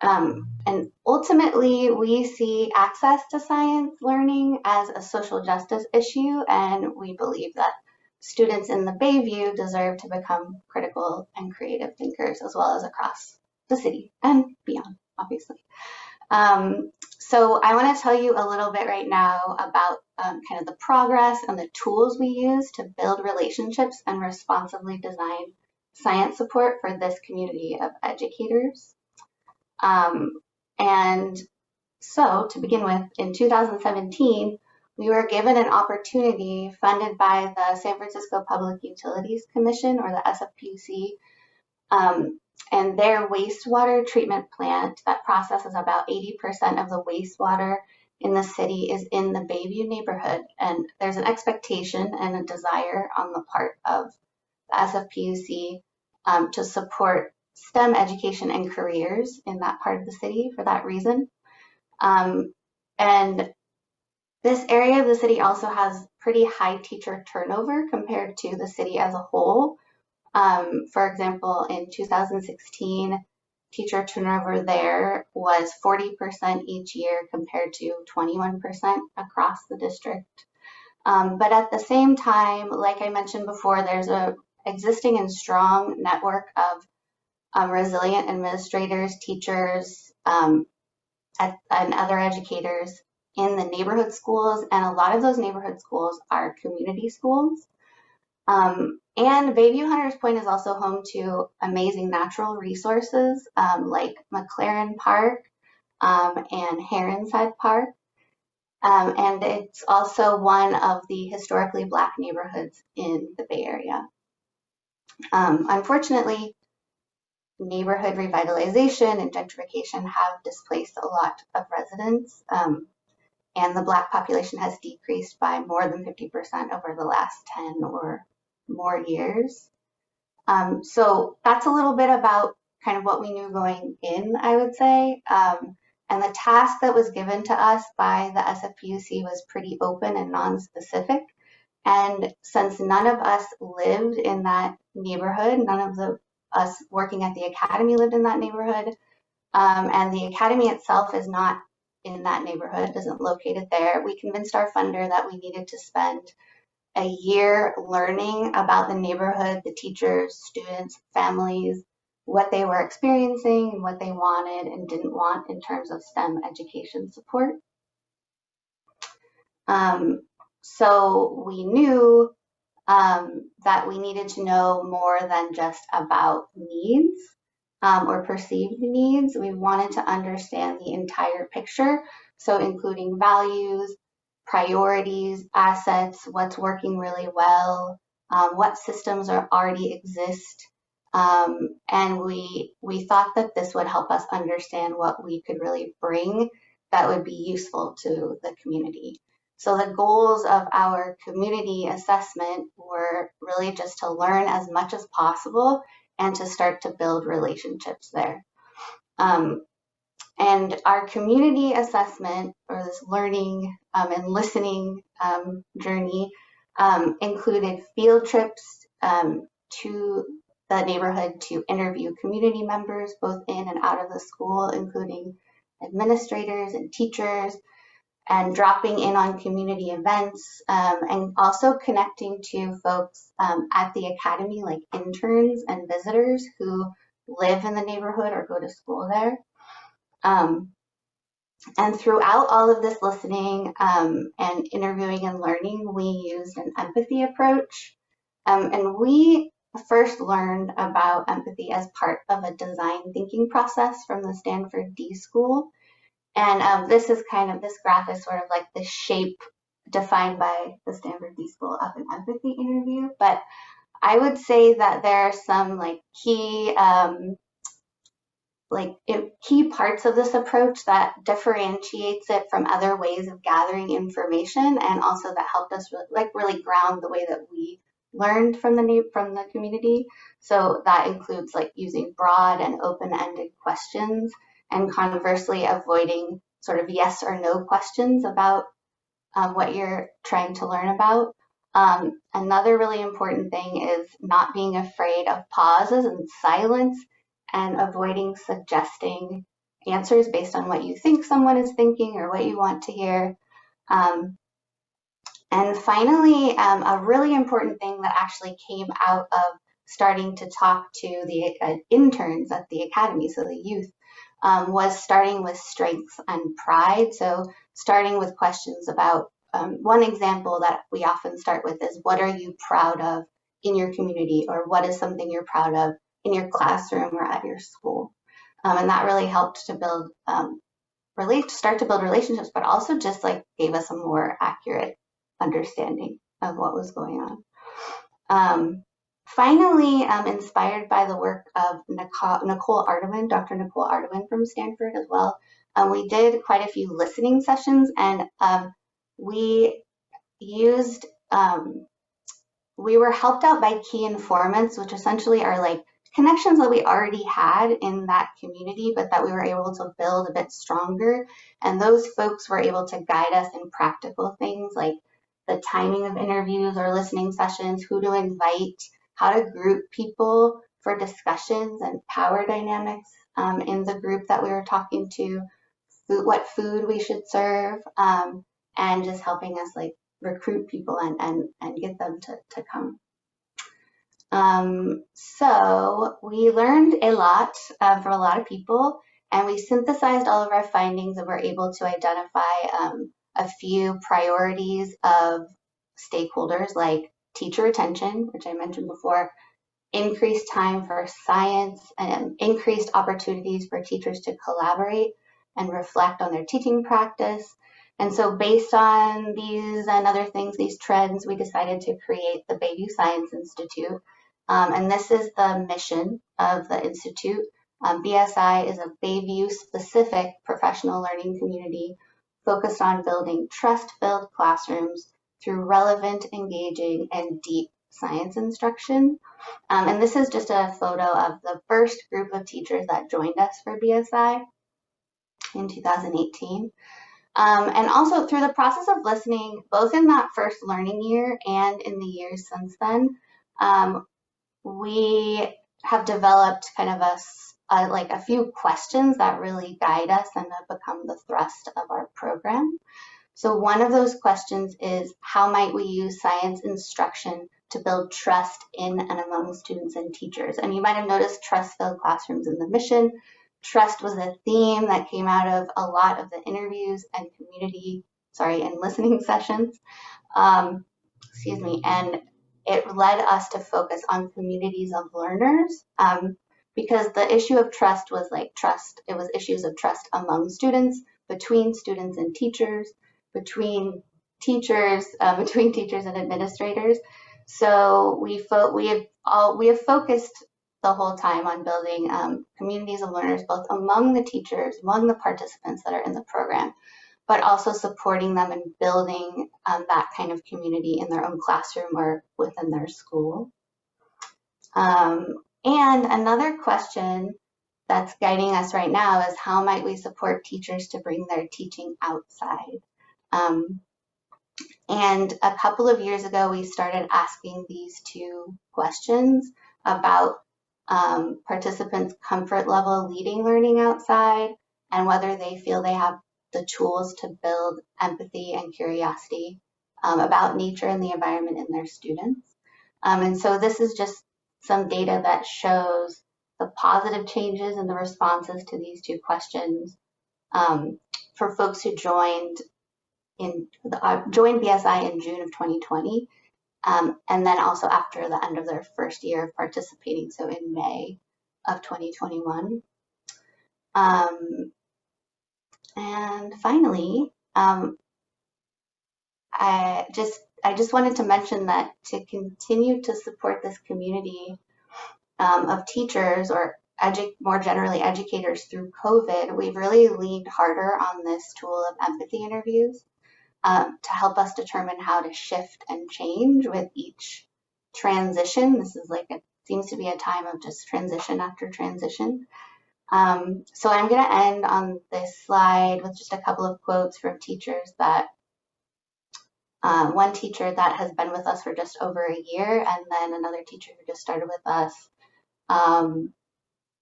And ultimately, we see access to science learning as a social justice issue, and we believe that students in the Bayview deserve to become critical and creative thinkers, as well as across the city and beyond, obviously. So I want to tell you a little bit right now about kind of the progress and the tools we use to build relationships and responsibly design science support for this community of educators. And so to begin with, in 2017, we were given an opportunity funded by the San Francisco Public Utilities Commission, or the SFPUC, and their wastewater treatment plant that processes about 80% of the wastewater in the city is in the Bayview neighborhood. And there's an expectation and a desire on the part of the SFPUC to support STEM education and careers in that part of the city for that reason. And this area of the city also has pretty high teacher turnover compared to the city as a whole. For example, in 2016, teacher turnover there was 40% each year compared to 21% across the district. But at the same time, like I mentioned before, there's a existing and strong network of resilient administrators, teachers, and other educators in the neighborhood schools, and a lot of those neighborhood schools are community schools. And Bayview Hunters Point is also home to amazing natural resources like McLaren Park and Heron's Head Park. And it's also one of the historically Black neighborhoods in the Bay Area. Unfortunately, neighborhood revitalization and gentrification have displaced a lot of residents, and the Black population has decreased by more than 50% over the last 10 or more years. So that's a little bit about kind of what we knew going in, I would say. And the task that was given to us by the SFPUC was pretty open and non-specific. And since none of us lived in that neighborhood, none of us working at the academy lived in that neighborhood, and the academy itself is not in that neighborhood, isn't located there, we convinced our funder that we needed to spend a year learning about the neighborhood, the teachers, students, families, what they were experiencing and what they wanted and didn't want in terms of STEM education support. So we knew that we needed to know more than just about needs or perceived needs. We wanted to understand the entire picture, so including values, priorities, assets, what's working really well, what systems already exist. And we thought that this would help us understand what we could really bring that would be useful to the community. So the goals of our community assessment were really just to learn as much as possible and to start to build relationships there. And our community assessment, or this learning and listening journey, included field trips to the neighborhood to interview community members, both in and out of the school, including administrators and teachers, and dropping in on community events, and also connecting to folks at the academy, like interns and visitors who live in the neighborhood or go to school there. And throughout all of this listening and interviewing and learning, we used an empathy approach. And we first learned about empathy as part of a design thinking process from the Stanford D School. And this graph is sort of like the shape defined by the Stanford D School of an empathy interview. But I would say that there are some key parts of this approach that differentiates it from other ways of gathering information, and also that helped us really ground the way that we learned from the community. So that includes using broad and open-ended questions, and conversely avoiding sort of yes or no questions about what you're trying to learn about. Another really important thing is not being afraid of pauses and silence, and avoiding suggesting answers based on what you think someone is thinking or what you want to hear. And finally, a really important thing that actually came out of starting to talk to the interns at the academy, so the youth, was starting with strengths and pride. So starting with questions about, one example that we often start with is, what are you proud of in your community, or what is something you're proud of in your classroom or at your school? And that really helped to start to build relationships, but also just gave us a more accurate understanding of what was going on. Finally, inspired by the work of Nicole Ardeman, Dr. Nicole Ardeman from Stanford as well, we did quite a few listening sessions, and we were helped out by key informants, which essentially are connections that we already had in that community, but that we were able to build a bit stronger. And those folks were able to guide us in practical things like the timing of interviews or listening sessions, who to invite, how to group people for discussions and power dynamics in the group that we were talking to, what food we should serve, and just helping us recruit people and get them to come. So we learned a lot from a lot of people, and we synthesized all of our findings and were able to identify a few priorities of stakeholders, like teacher retention, which I mentioned before, increased time for science, and increased opportunities for teachers to collaborate and reflect on their teaching practice. And so based on these and other things, these trends, we decided to create the Bayview Science Institute. And this is the mission of the Institute. BSI is a Bayview-specific professional learning community focused on building trust-filled classrooms through relevant, engaging, and deep science instruction. And this is just a photo of the first group of teachers that joined us for BSI in 2018. And also through the process of listening, both in that first learning year and in the years since then, we have developed kind of a few questions that really guide us and have become the thrust of our program. So one of those questions is, how might we use science instruction to build trust in and among students and teachers? And you might have noticed trust-filled classrooms in the mission. Trust was a theme that came out of a lot of the interviews and and listening sessions. And it led us to focus on communities of learners, because the issue of trust was trust. It was issues of trust among students, between students and teachers, between teachers and administrators. So we have focused the whole time on building communities of learners, both among the teachers, among the participants that are in the program, but also supporting them in building that kind of community in their own classroom or within their school. And another question that's guiding us right now is, how might we support teachers to bring their teaching outside? And a couple of years ago, we started asking these two questions about participants' comfort level leading learning outside, and whether they feel they have the tools to build empathy and curiosity about nature and the environment in their students. And so this is just some data that shows the positive changes in the responses to these two questions for folks who joined BSI in June of 2020, and then also after the end of their first year of participating, so in May of 2021. And finally, I just wanted to mention that to continue to support this community of teachers, or more generally educators, through COVID, we've really leaned harder on this tool of empathy interviews to help us determine how to shift and change with each transition. This is seems to be a time of just transition after transition. So I'm going to end on this slide with just a couple of quotes from teachers that, one teacher that has been with us for just over a year, and then another teacher who just started with us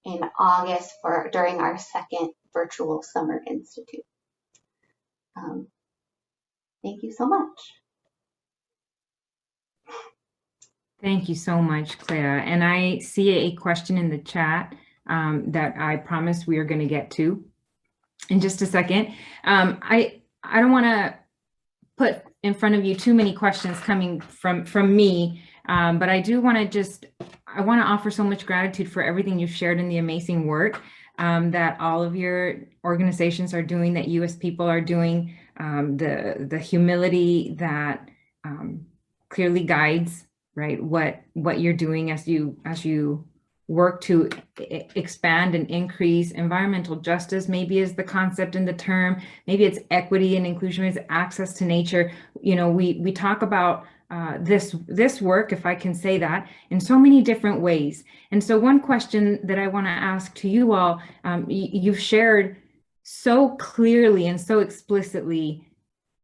in August during our second virtual summer institute. Thank you so much. Thank you so much, Clea. And I see a question in the chat that I promise we are going to get to in just a second. I don't want to put in front of you too many questions coming from me, but I do want to I want to offer so much gratitude for everything you've shared in the amazing work that all of your organizations are doing, that you as people are doing, the humility that clearly guides, right, what you're doing as you work to expand and increase environmental justice. Maybe is the concept and the term, maybe it's equity and inclusion, maybe it's access to nature. You know, we talk about this work, if I can say that, in so many different ways. And so one question that I want to ask to you all, you've shared so clearly and so explicitly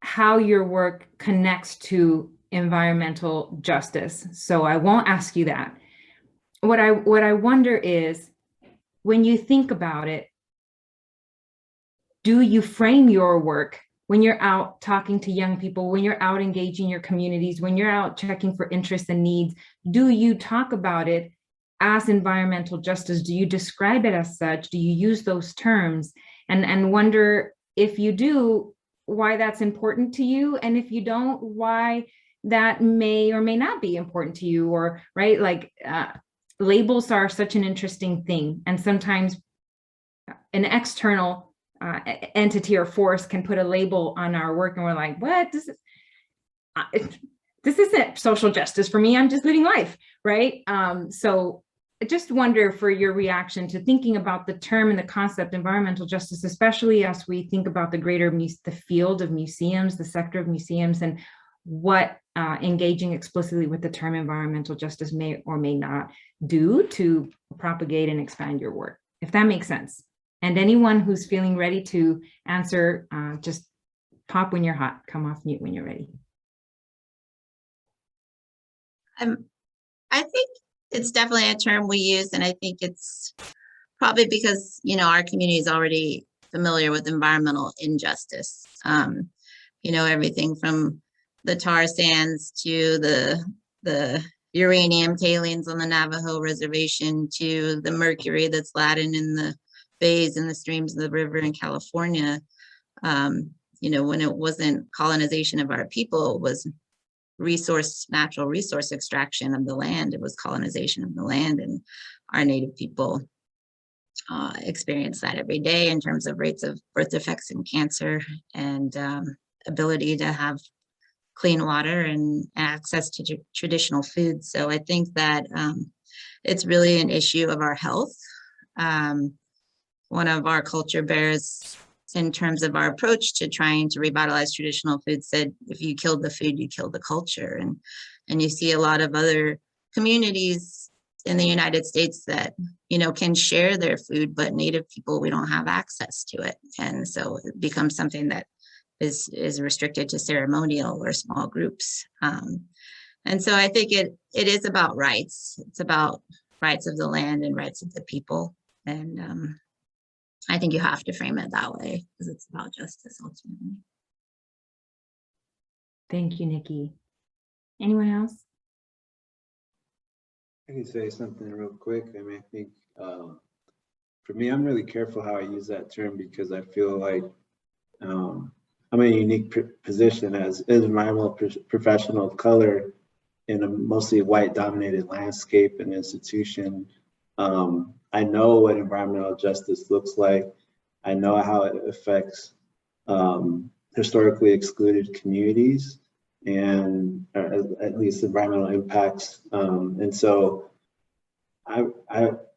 how your work connects to environmental justice. So I won't ask you that. What I wonder is, when you think about it, do you frame your work when you're out talking to young people, when you're out engaging your communities, when you're out checking for interests and needs, do you talk about it as environmental justice? Do you describe it as such? Do you use those terms? And wonder, if you do, why that's important to you, and if you don't, why that may or may not be important to you, or right, like labels are such an interesting thing, and sometimes an external entity or force can put a label on our work, and we're like, what? This isn't social justice for me. I'm just living life, right? So I just wonder for your reaction to thinking about the term and the concept environmental justice, especially as we think about the field of museums, the sector of museums, and what engaging explicitly with the term environmental justice may or may not do to propagate and expand your work, if that makes sense. And anyone who's feeling ready to answer, just pop when you're hot, come off mute when you're ready. I think it's definitely a term we use, and I think it's probably because, you know, our community is already familiar with environmental injustice. You know, everything from the tar sands to the uranium tailings on the Navajo reservation to the mercury that's laden in the bays and the streams of the river in California. You know, when it wasn't colonization of our people, it was natural resource extraction of the land. It was colonization of the land, and our Native people experience that every day in terms of rates of birth defects and cancer, and ability to have clean water and access to traditional foods. So I think that it's really an issue of our health. One of our culture bearers, in terms of our approach to trying to revitalize traditional food, said, if you killed the food, you killed the culture. And you see a lot of other communities in the United States that, you know, can share their food, but Native people, we don't have access to it. And so it becomes something that is restricted to ceremonial or small groups. And so I think it is about rights. It's about rights of the land and rights of the people. And I think you have to frame it that way because it's about justice ultimately. Thank you, Nikki. Anyone else? I can say something real quick. I mean, I think for me, I'm really careful how I use that term because I feel like I'm in a unique position as an environmental professional of color in a mostly white dominated landscape and institution. I know what environmental justice looks like. I know how it affects historically excluded communities and at least environmental impacts. And so I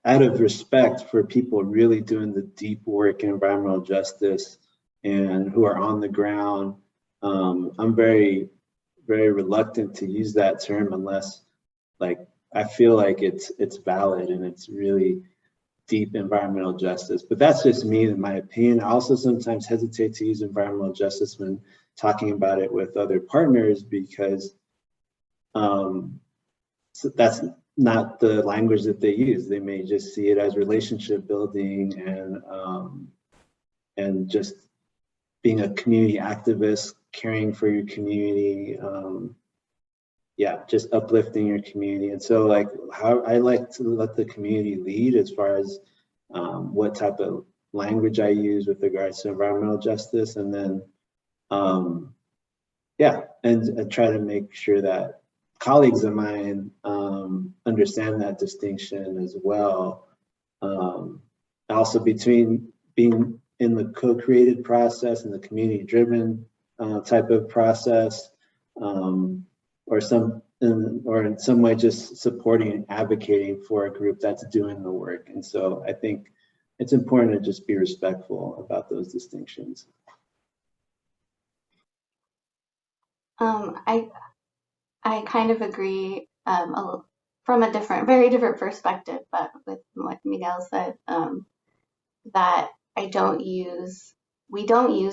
out of respect for people really doing the deep work in environmental justice and who are on the ground, I'm very, very reluctant to use that term unless like I feel like it's valid and it's really deep environmental justice. But that's just me in my opinion. I also sometimes hesitate to use environmental justice when talking about it with other partners because so that's not the language that they use. They may just see it as relationship building and just being a community activist, caring for your community, yeah, just uplifting your community. And so like how I like to let the community lead as far as what type of language I use with regards to environmental justice. And then, yeah, and try to make sure that colleagues of mine understand that distinction as well. Also between being in the co-created process and the community-driven type of process, or in some way just supporting and advocating for a group that's doing the work. And so I think it's important to just be respectful about those distinctions. I kind of agree from a very different perspective, but with what Miguel said, that we don't use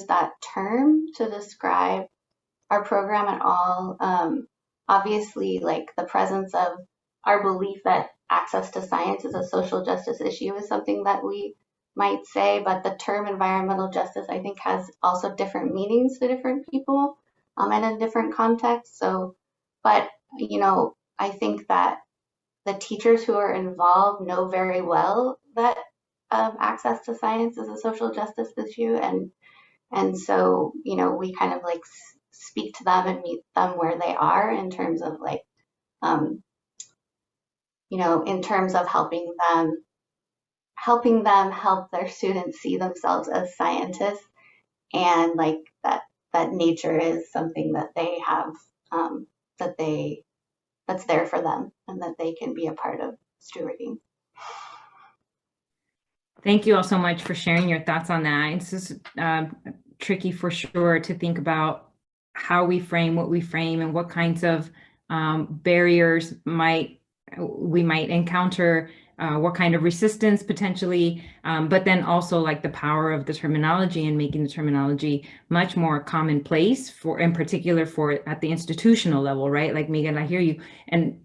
that term to describe our program at all. Obviously, like the presence of our belief that access to science is a social justice issue is something that we might say, but the term environmental justice, I think, has also different meanings to different people and in different contexts. So, but, you know, I think that the teachers who are involved know very well that access to science is a social justice issue. And so, you know, we kind of like speak to them and meet them where they are in terms of like, you know, in terms of helping them help their students see themselves as scientists, and like that nature is something that they have, that's there for them and that they can be a part of stewarding. Thank you all so much for sharing your thoughts on that. It's just tricky for sure to think about how we frame what we frame and what kinds of barriers we might encounter, what kind of resistance potentially, but then also like the power of the terminology and making the terminology much more commonplace for, in particular for at the institutional level, right? Like Miguel, I hear you. And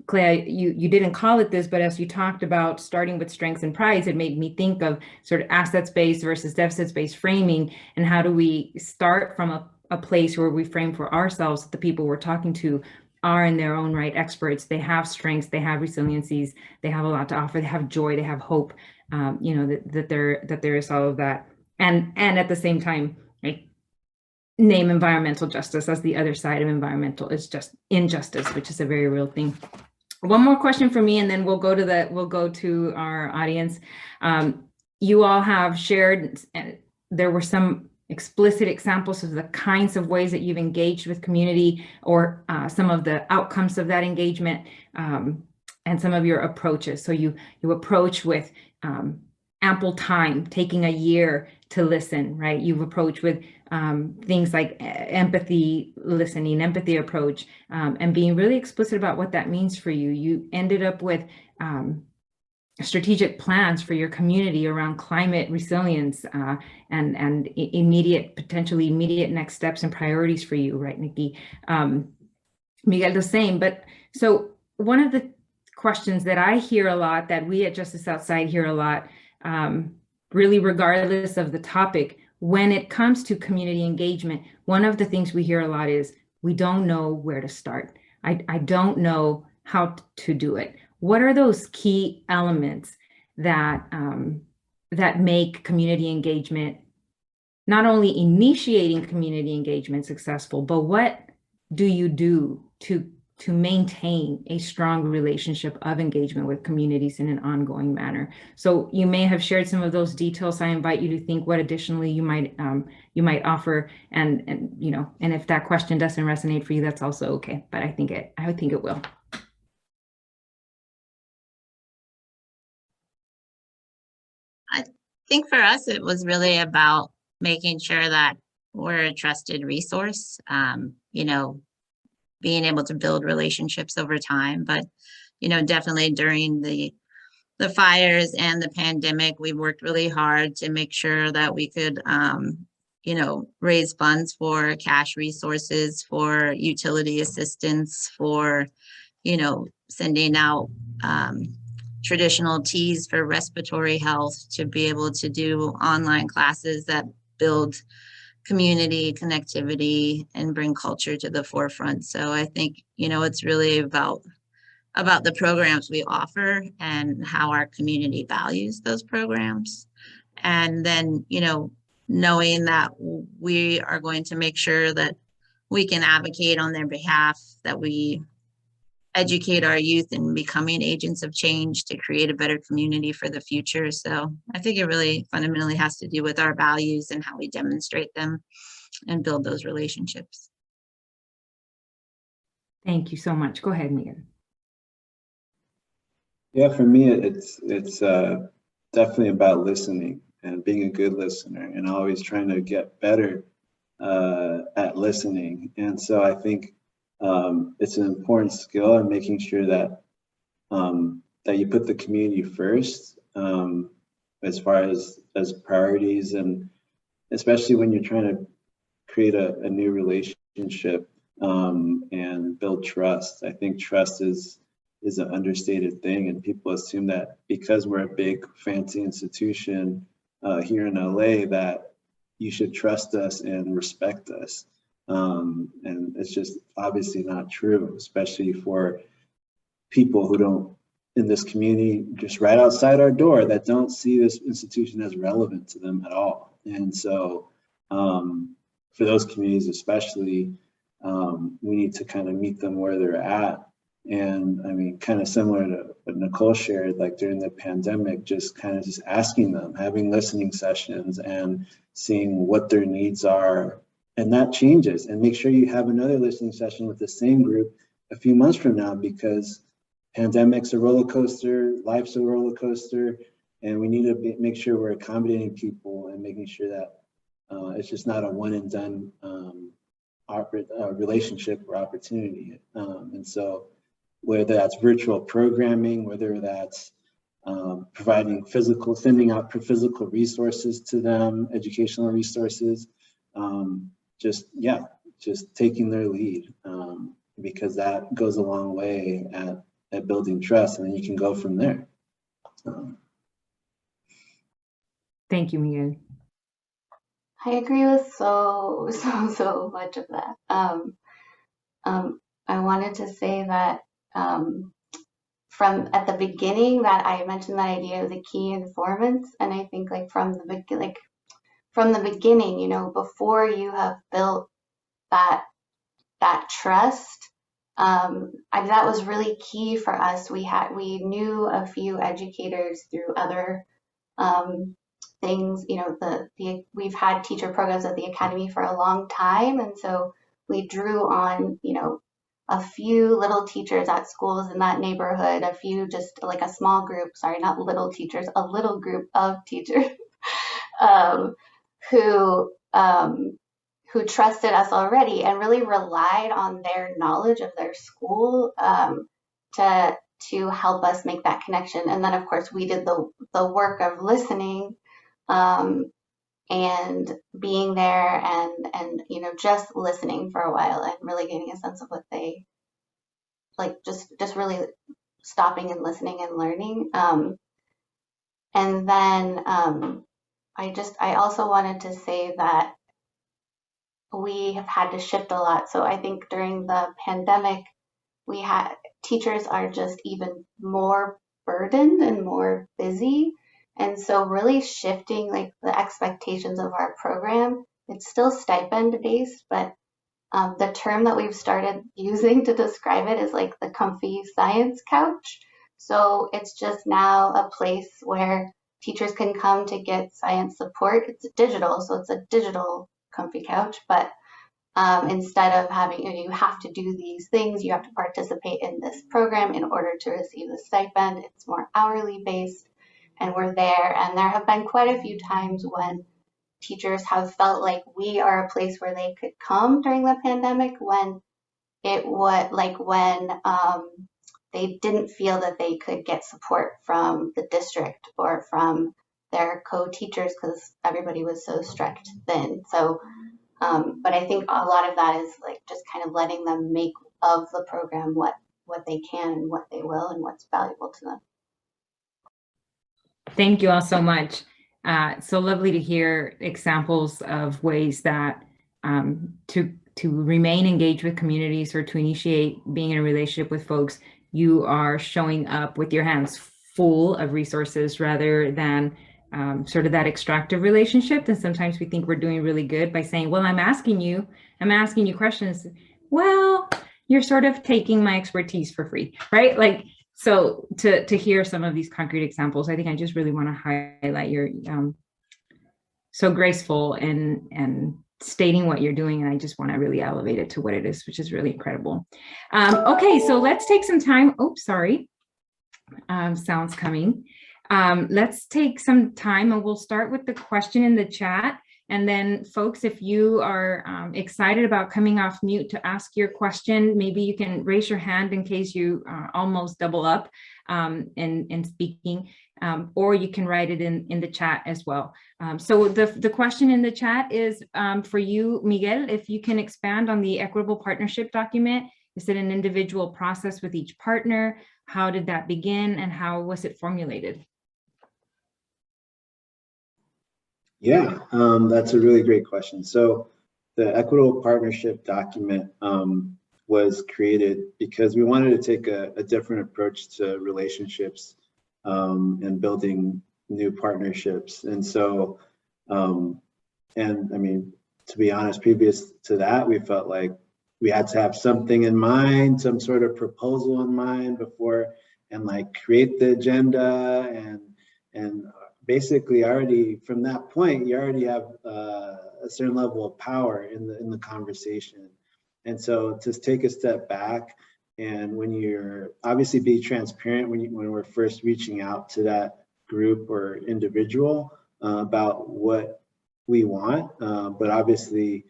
Clea, you didn't call it this, but as you talked about starting with strengths and prides, it made me think of sort of assets-based versus deficits-based framing, and how do we start from a place where we frame for ourselves that the people we're talking to are in their own right experts. They have strengths, they have resiliencies, they have a lot to offer, they have joy, they have hope, you know, that there is all of that. And at the same time, like, name environmental justice as the other side of environmental is just injustice, which is a very real thing. One more question for me, and then we'll go to our audience. You all have shared, and there were some explicit examples of the kinds of ways that you've engaged with community, or some of the outcomes of that engagement, and some of your approaches. So you approach with ample time, taking a year to listen, right? You've approached with things like empathy listening, empathy approach, and being really explicit about what that means for you. You ended up with strategic plans for your community around climate resilience, and potentially immediate next steps and priorities for you, right, Nikki? Miguel, the same. But so one of the questions that I hear a lot, that we at Justice Outside hear a lot, really regardless of the topic, when it comes to community engagement, one of the things we hear a lot is, we don't know where to start. I don't know how to do it. What are those key elements that that make community engagement, not only initiating community engagement successful, but what do you do to maintain a strong relationship of engagement with communities in an ongoing manner? So you may have shared some of those details. I invite you to think what additionally you might offer, and you know, and if that question doesn't resonate for you, that's also okay. But I think it will. I think for us, it was really about making sure that we're a trusted resource, you know, being able to build relationships over time. But, you know, definitely during the fires and the pandemic, we worked really hard to make sure that we could, you know, raise funds for cash resources, for utility assistance, for, you know, sending out traditional teas for respiratory health, to be able to do online classes that build community connectivity and bring culture to the forefront. So I think, you know, it's really about the programs we offer and how our community values those programs. And then, you know, knowing that we are going to make sure that we can advocate on their behalf, that we educate our youth in becoming agents of change to create a better community for the future. So I think it really fundamentally has to do with our values and how we demonstrate them and build those relationships. Thank you so much. Go ahead, Miguel. Yeah, for me, it's definitely about listening and being a good listener, and always trying to get better at listening. And so I think it's an important skill, and making sure that that you put the community first, as far as priorities, and especially when you're trying to create a new relationship and build trust. I think trust is an understated thing, and people assume that because we're a big fancy institution, here in LA that you should trust us and respect us. And it's just obviously not true, especially for people who don't, in this community, just right outside our door, that don't see this institution as relevant to them at all. And so for those communities especially, we need to kind of meet them where they're at. And I mean, kind of similar to what Nicole shared, like during the pandemic, just asking them, having listening sessions and seeing what their needs are. And that changes. And make sure you have another listening session with the same group a few months from now, because pandemic's a roller coaster, life's a roller coaster, and we need to make sure we're accommodating people and making sure that it's just not a one and done relationship or opportunity. And so whether that's virtual programming, whether that's sending out physical resources to them, educational resources, just taking their lead, because that goes a long way at building trust, and then you can go from there. Thank you, Miguel. I agree with so much of that. I wanted to say that from at the beginning that I mentioned that idea of the key informants, and I think from the beginning, you know, before you have built that trust, that was really key for us. We knew a few educators through other things, you know, we've had teacher programs at the Academy for a long time, and so we drew on, you know, a few little teachers at schools in that neighborhood, a few, just like a small group, sorry, not little teachers, a little group of teachers who trusted us already and really relied on their knowledge of their school to help us make that connection. And then of course we did the work of listening and being there and you know, just listening for a while and really getting a sense of what they like, just really stopping and listening and learning. And then I also wanted to say that we have had to shift a lot. So I think during the pandemic, teachers are just even more burdened and more busy. And so really shifting like the expectations of our program, it's still stipend based, but the term that we've started using to describe it is like the comfy science couch. So it's just now a place where teachers can come to get science support. It's digital, so it's a digital comfy couch, but instead of having, you have to do these things, you have to participate in this program in order to receive the stipend. It's more hourly based, and we're there. And there have been quite a few times when teachers have felt like we are a place where they could come during the pandemic when they didn't feel that they could get support from the district or from their co-teachers because everybody was so stretched thin. So, but I think a lot of that is like just kind of letting them make of the program what they can and what they will and what's valuable to them. Thank you all so much. So lovely to hear examples of ways that to remain engaged with communities or to initiate being in a relationship with folks, you are showing up with your hands full of resources rather than sort of that extractive relationship. And sometimes we think we're doing really good by saying, well, I'm asking you questions. Well, you're sort of taking my expertise for free, right? Like, so to hear some of these concrete examples, I think I just really want to highlight your so graceful and stating what you're doing. And I just want to really elevate it to what it is, which is really incredible. Okay, so let's take some time. Oh, sorry. Sounds coming. Let's take some time and we'll start with the question in the chat. And then folks, if you are excited about coming off mute to ask your question, maybe you can raise your hand in case you almost double up in speaking, or you can write it in the chat as well. So the question in the chat is for you, Miguel, if you can expand on the equitable partnership document. Is it an individual process with each partner? How did that begin and how was it formulated? Yeah, that's a really great question. So the equitable partnership document was created because we wanted to take a different approach to relationships and building new partnerships. And so, and I mean, to be honest, previous to that, we felt like we had to have something in mind, some sort of proposal in mind before, and like create the agenda and basically already from that point, you already have a certain level of power in the conversation. And so to take a step back, and when you're obviously be transparent when we're first reaching out to that group or individual about what we want, but obviously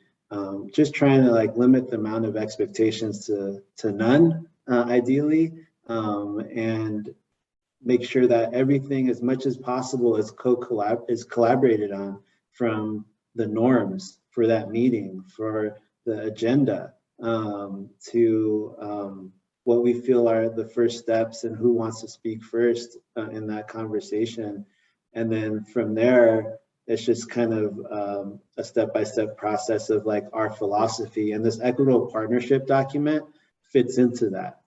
just trying to like limit the amount of expectations to none, ideally, and make sure that everything as much as possible is collaborated on, from the norms for that meeting, for the agenda, to what we feel are the first steps and who wants to speak first in that conversation. And then from there, it's just kind of a step-by-step process of like our philosophy. And this equitable partnership document fits into that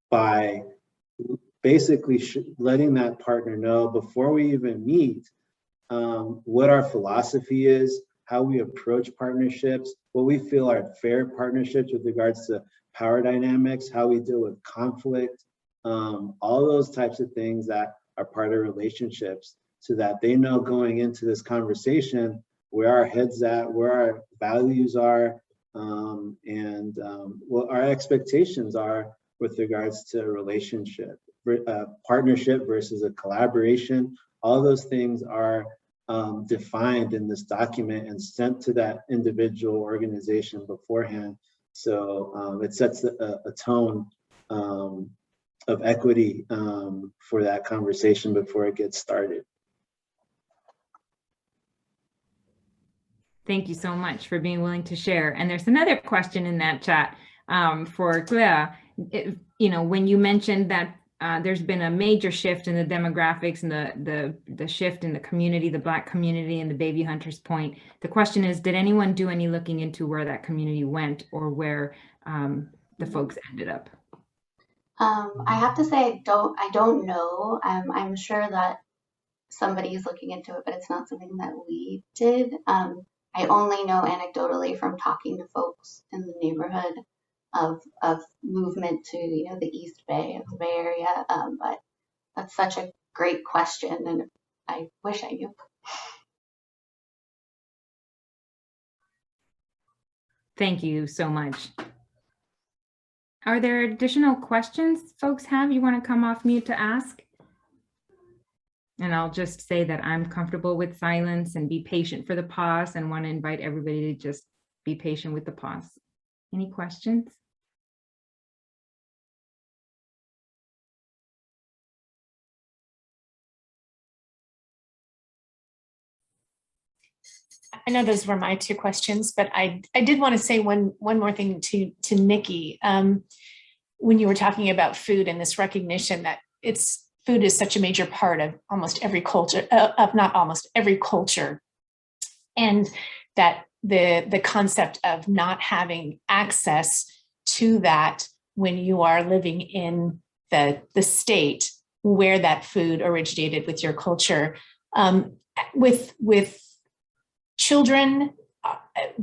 by basically letting that partner know before we even meet what our philosophy is, how we approach partnerships, what we feel are fair partnerships with regards to power dynamics, how we deal with conflict, all those types of things that are part of relationships, so that they know going into this conversation where our heads at, where our values are, and what our expectations are with regards to a relationship, partnership versus a collaboration. All those things are defined in this document and sent to that individual organization beforehand. So it sets a tone of equity for that conversation before it gets started. Thank you so much for being willing to share. And there's another question in that chat for Clea. You know, when you mentioned that there's been a major shift in the demographics and the shift in the community, the Black community and the baby hunters point, the question is, did anyone do any looking into where that community went or where the folks ended up? I have to say, I don't know. I'm sure that somebody's looking into it, but it's not something that we did. I only know anecdotally from talking to folks in the neighborhood of movement to, you know, the East Bay of the Bay Area. But that's such a great question, and I wish I knew. Thank you so much. Are there additional questions folks have you want to come off mute to ask? And I'll just say that I'm comfortable with silence and be patient for the pause, and want to invite everybody to just be patient with the pause. Any questions? I know those were my two questions, but I did want to say one more thing to Nikki. When you were talking about food and this recognition that food is such a major part of almost every culture, not almost every culture, and that the concept of not having access to that when you are living in the state where that food originated with your culture, with children,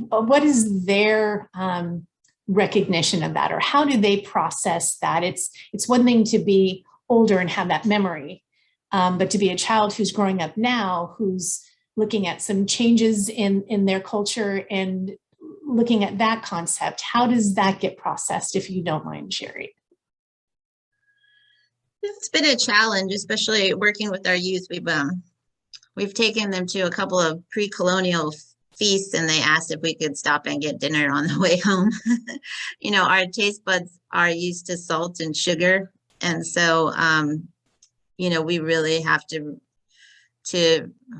what is their recognition of that, or how do they process that? It's one thing to be older and have that memory, but to be a child who's growing up now, who's looking at some changes in their culture and looking at that concept, how does that get processed, if you don't mind sharing? It's been a challenge, especially working with our youth. We've taken them to a couple of pre-colonial feasts, and they asked if we could stop and get dinner on the way home. You know, our taste buds are used to salt and sugar. And so, you know, we really have to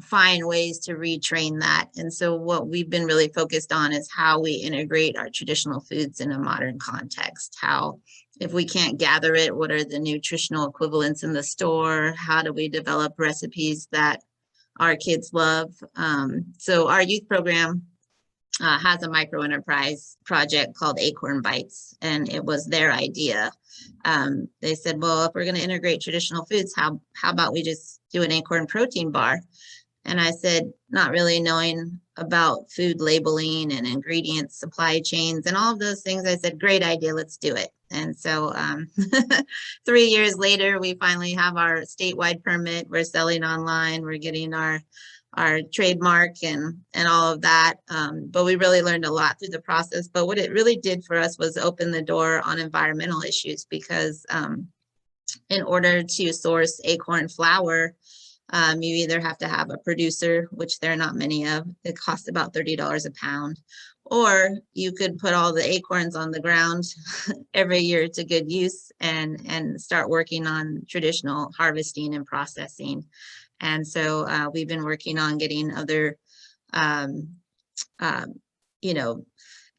find ways to retrain that. And so what we've been really focused on is how we integrate our traditional foods in a modern context. How, if we can't gather it, what are the nutritional equivalents in the store? How do we develop recipes that our kids love. So our youth program has a micro enterprise project called Acorn Bites, and it was their idea. They said, well, if we're going to integrate traditional foods, how about we just do an acorn protein bar? And I said, not really knowing about food labeling and ingredients, supply chains, and all of those things, I said, great idea, let's do it. And so 3 years later, we finally have our statewide permit. We're selling online. We're getting our trademark and all of that. But we really learned a lot through the process. But what it really did for us was open the door on environmental issues, because in order to source acorn flour, you either have to have a producer, which there are not many of. It costs about $30 a pound. Or you could put all the acorns on the ground every year to good use and start working on traditional harvesting and processing. And so we've been working on getting other,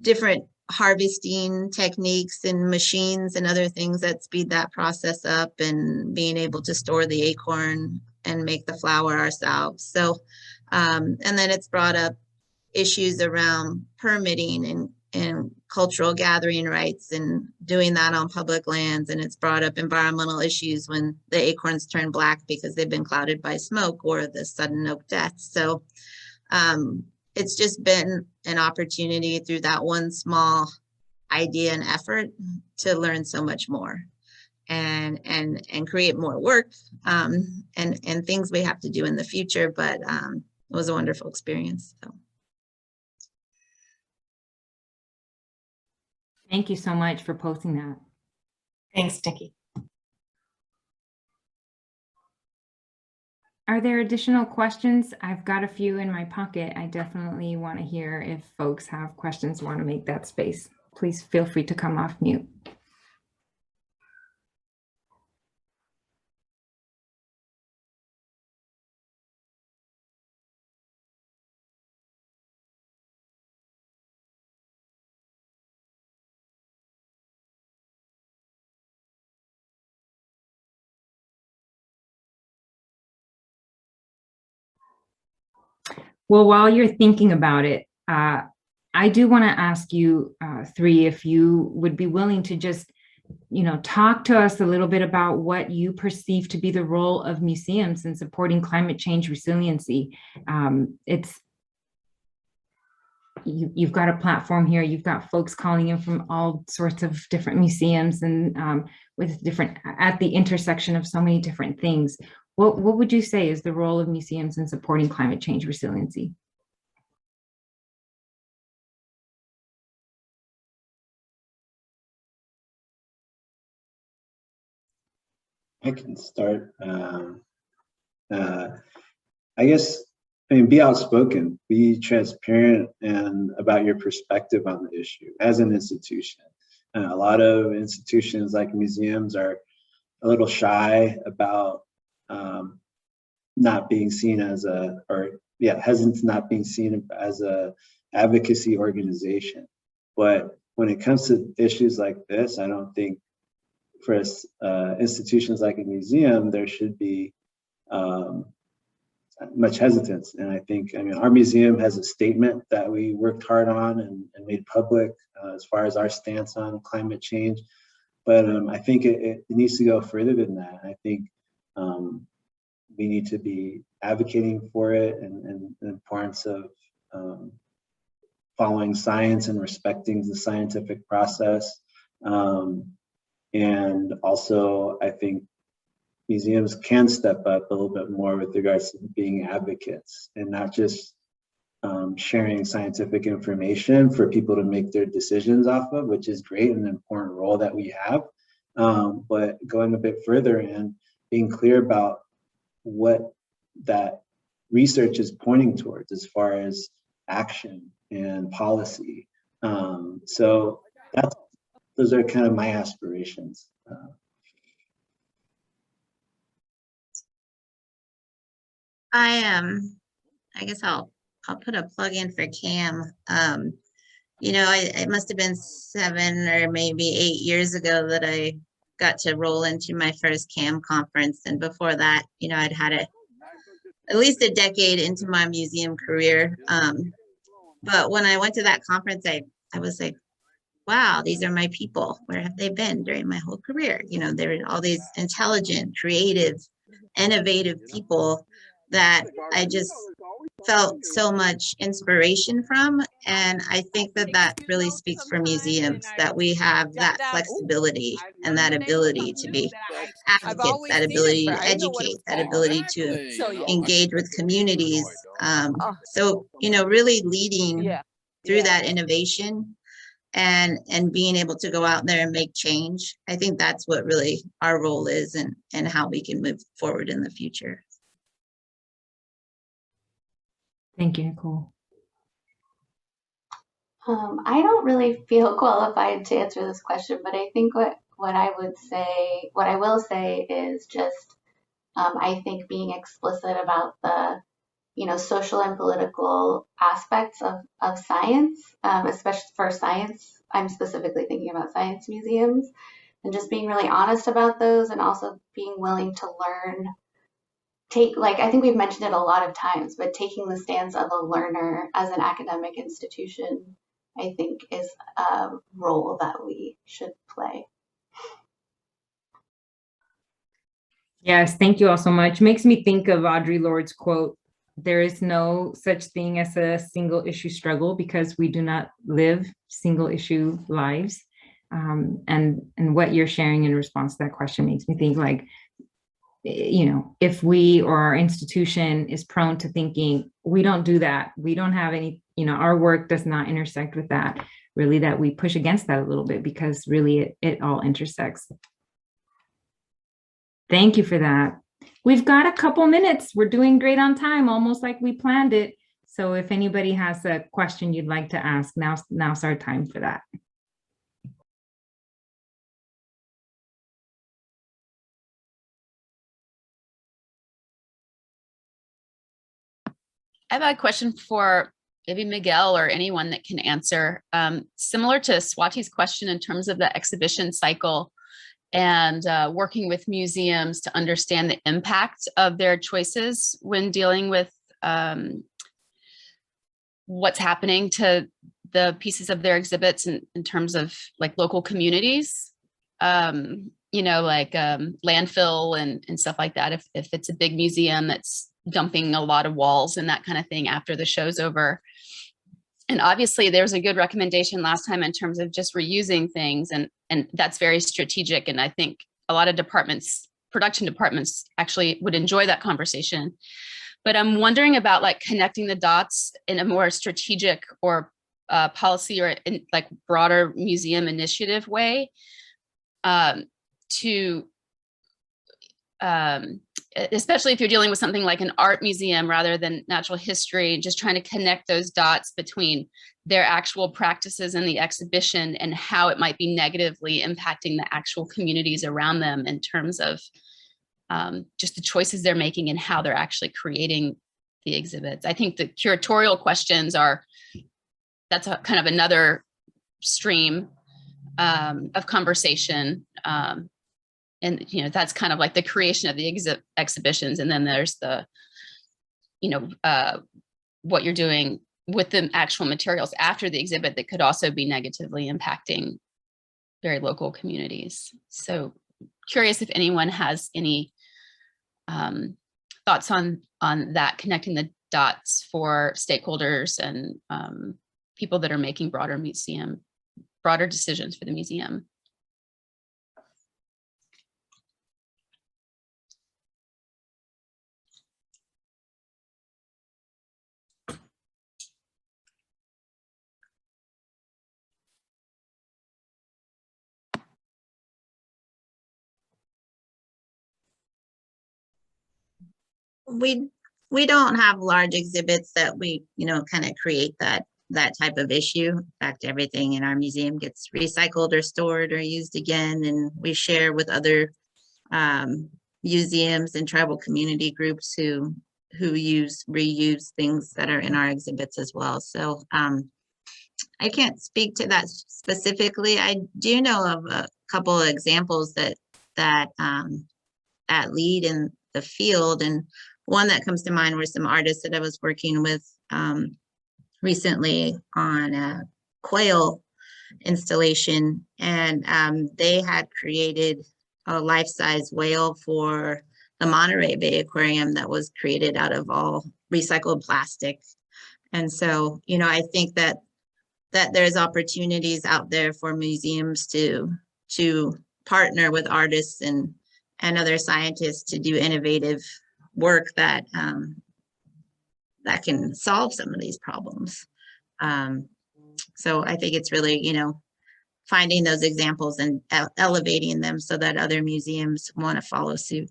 different harvesting techniques and machines and other things that speed that process up, and being able to store the acorn and make the flour ourselves. So, and then it's brought up issues around permitting and cultural gathering rights and doing that on public lands. And it's brought up environmental issues when the acorns turn black because they've been clouded by smoke or the sudden oak death. So it's just been an opportunity through that one small idea and effort to learn so much more and create more work and things we have to do in the future. But it was a wonderful experience. So. Thank you so much for posting that. Thanks, Nikki. Are there additional questions? I've got a few in my pocket. I definitely want to hear if folks have questions, want to make that space. Please feel free to come off mute. Well, while you're thinking about it, I do want to ask you three if you would be willing to just, talk to us a little bit about what you perceive to be the role of museums in supporting climate change resiliency. You've got a platform here. You've got folks calling in from all sorts of different museums and with different at the intersection of so many different things. What would you say is the role of museums in supporting climate change resiliency? I can start. I guess, be outspoken, be transparent and about your perspective on the issue as an institution. A lot of institutions like museums are a little shy about not being seen as hesitant not being seen as a advocacy organization. But when it comes to issues like this, I don't think for institutions like a museum, there should be much hesitance. And I think, our museum has a statement that we worked hard on and made public as far as our stance on climate change. But I think it needs to go further than that. I think we need to be advocating for it and the importance of following science and respecting the scientific process. And also, I think museums can step up a little bit more with regards to being advocates and not just sharing scientific information for people to make their decisions off of, which is great and an important role that we have. But going a bit further and being clear about what that research is pointing towards as far as action and policy. So those are kind of my aspirations. I guess I'll put a plug in for CAM. It must have been 7 or maybe 8 years ago that I got to roll into my first CAM conference. And before that, I'd had at least a decade into my museum career. But when I went to that conference, I was like, wow, these are my people. Where have they been during my whole career? You know, there are all these intelligent, creative, innovative people that I just felt so much inspiration from. And I think that that really speaks for museums, that we have that flexibility and that ability to be advocates, that ability to educate, that ability to engage with communities. So, you know, really leading through that innovation and being able to go out there and make change. I think that's what really our role is, and how we can move forward in the future. Thank you, Nicole. I don't really feel qualified to answer this question, but I think what I will say is just, I think being explicit about the, social and political aspects of science, especially for science. I'm specifically thinking about science museums, and just being really honest about those, and also being willing to learn. I think we've mentioned it a lot of times, but taking the stance of a learner as an academic institution, I think, is a role that we should play. Yes, thank you all so much. Makes me think of Audre Lorde's quote, "There is no such thing as a single issue struggle because we do not live single issue lives." And what you're sharing in response to that question makes me think, like, if we or our institution is prone to thinking, we don't do that, we don't have any, our work does not intersect with that, really, that we push against that a little bit, because really it all intersects. Thank you for that. We've got a couple minutes. We're doing great on time, almost like we planned it. So if anybody has a question you'd like to ask, now's our time for that. I have a question for maybe Miguel or anyone that can answer. Similar to Swati's question in terms of the exhibition cycle and working with museums to understand the impact of their choices when dealing with what's happening to the pieces of their exhibits in terms of like local communities, like landfill and stuff like that. If it's a big museum that's dumping a lot of walls and that kind of thing after the show's over. And obviously there's a good recommendation last time in terms of just reusing things, and that's very strategic. And I think a lot of production departments actually would enjoy that conversation. But I'm wondering about like connecting the dots in a more strategic or policy or in like broader museum initiative way to especially if you're dealing with something like an art museum rather than natural history, just trying to connect those dots between their actual practices in the exhibition and how it might be negatively impacting the actual communities around them in terms of just the choices they're making and how they're actually creating the exhibits. I think the curatorial questions that's kind of another stream of conversation. And, that's kind of like the creation of the exhibitions. And then there's the, what you're doing with the actual materials after the exhibit that could also be negatively impacting very local communities. So curious if anyone has any thoughts on that, connecting the dots for stakeholders and people that are making broader decisions for the museum. We don't have large exhibits that we, kind of create that type of issue. In fact, everything in our museum gets recycled or stored or used again, and we share with other museums and tribal community groups who reuse things that are in our exhibits as well. So I can't speak to that specifically. I do know of a couple of examples that lead in the field, and one that comes to mind were some artists that I was working with recently on a quail installation, and they had created a life-size whale for the Monterey Bay Aquarium that was created out of all recycled plastic. And so, you know, I think that there's opportunities out there for museums to partner with artists and other scientists to do innovative work that that can solve some of these problems. So I think it's really, you know, finding those examples and elevating them so that other museums want to follow suit.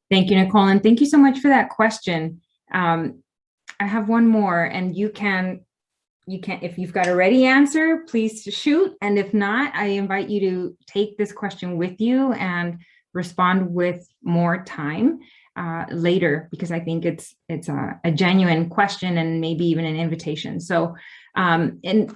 Thank you, Nicole, and thank you so much for that question. I have one more, and you can, if you've got a ready answer, please shoot. And if not, I invite you to take this question with you and respond with more time later, because I think it's a genuine question and maybe even an invitation. So in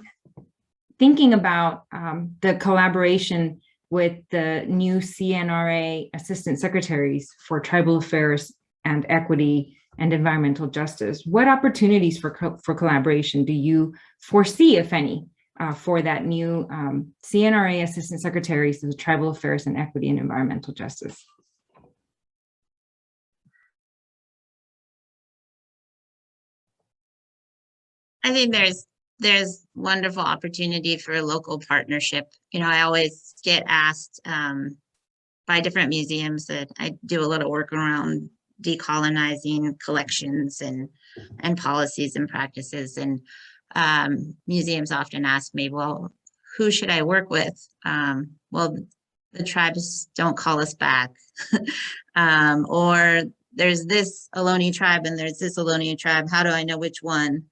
thinking about the collaboration with the new CNRA Assistant Secretaries for Tribal Affairs and Equity and Environmental Justice, what opportunities for collaboration do you foresee, if any, for that new CNRA Assistant Secretaries of the Tribal Affairs and Equity and Environmental Justice? I think there's wonderful opportunity for a local partnership. You know, I always get asked by different museums that I do a lot of work around decolonizing collections and policies and practices. And museums often ask me, well, who should I work with? Well, the tribes don't call us back. Or there's this Ohlone tribe and there's this Ohlone tribe. How do I know which one?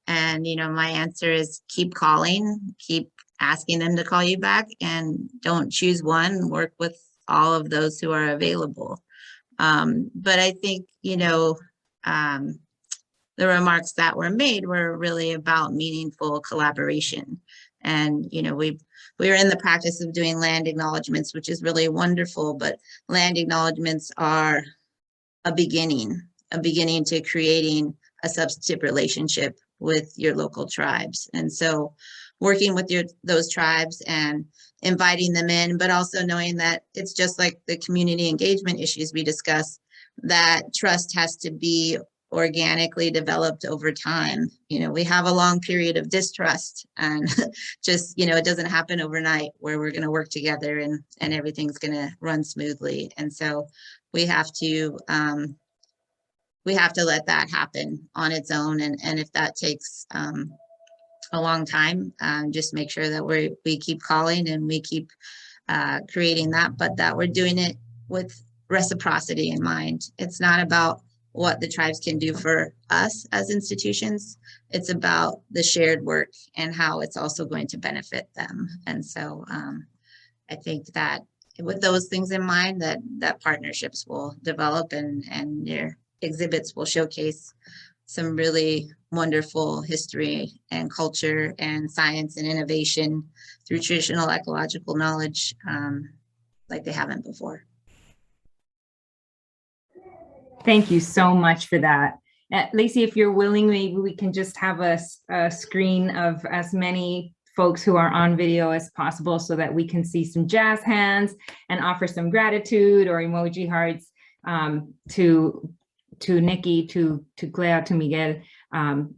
And, you know, my answer is keep calling, keep asking them to call you back, and don't choose one, work with all of those who are available. But I think, you know, the remarks that were made were really about meaningful collaboration. And, you know, we are in the practice of doing land acknowledgements, which is really wonderful, but land acknowledgements are a beginning to creating a substantive relationship with your local tribes. And so working with those tribes and inviting them in, but also knowing that it's just like the community engagement issues we discuss, that trust has to be organically developed over time. You know, we have a long period of distrust, and just, you know, it doesn't happen overnight where we're going to work together and everything's going to run smoothly. And so we have to let that happen on its own. And if that takes a long time, just make sure that we keep calling and we keep creating that, but that we're doing it with reciprocity in mind. It's not about what the tribes can do for us as institutions. It's about the shared work and how it's also going to benefit them. And so I think that with those things in mind, that partnerships will develop and your exhibits will showcase some really wonderful history and culture and science and innovation through traditional ecological knowledge like they haven't before. Thank you so much for that. Lacey, if you're willing, maybe we can just have a screen of as many folks who are on video as possible so that we can see some jazz hands and offer some gratitude or emoji hearts to Nikki, to Clea, to Miguel,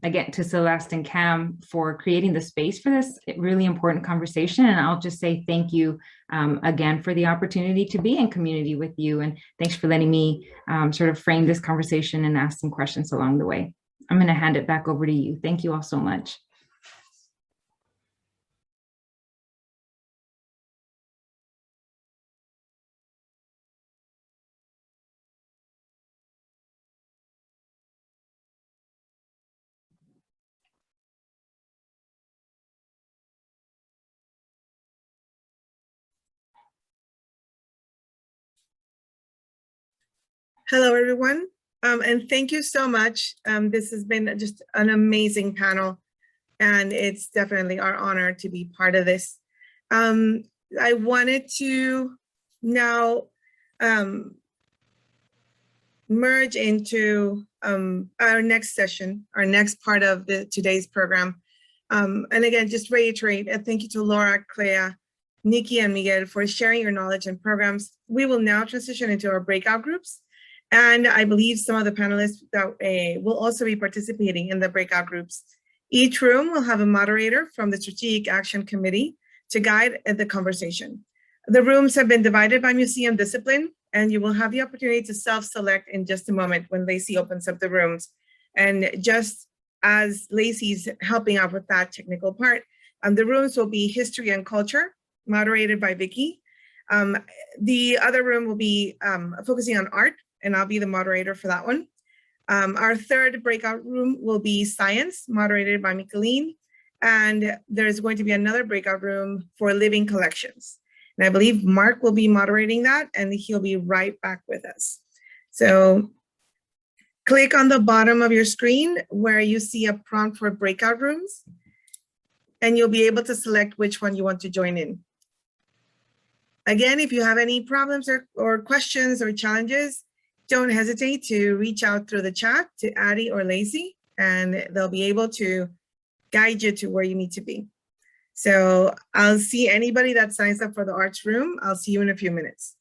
again, to Celeste and Cam for creating the space for this really important conversation. And I'll just say thank you again for the opportunity to be in community with you. And thanks for letting me sort of frame this conversation and ask some questions along the way. I'm going to hand it back over to you. Thank you all so much. Hello, everyone, and thank you so much. This has been just an amazing panel, and it's definitely our honor to be part of this. I wanted to now merge into our next session, our next part of today's program. And again, just reiterate and thank you to Laura, Clea, Nikki, and Miguel for sharing your knowledge and programs. We will now transition into our breakout groups. And I believe some of the panelists that will also be participating in the breakout groups. Each room will have a moderator from the Strategic Action Committee to guide the conversation. The rooms have been divided by museum discipline, and you will have the opportunity to self-select in just a moment when Lacey opens up the rooms. And just as Lacey's helping out with that technical part, the rooms will be history and culture, moderated by Vicky. The other room will be focusing on art, and I'll be the moderator for that one. Our third breakout room will be science, moderated by Miguel. And there's going to be another breakout room for living collections. And I believe Mark will be moderating that, and he'll be right back with us. So click on the bottom of your screen where you see a prompt for breakout rooms, and you'll be able to select which one you want to join in. Again, if you have any problems or questions or challenges, don't hesitate to reach out through the chat to Addie or Lacey, and they'll be able to guide you to where you need to be. So I'll see anybody that signs up for the arts room. I'll see you in a few minutes.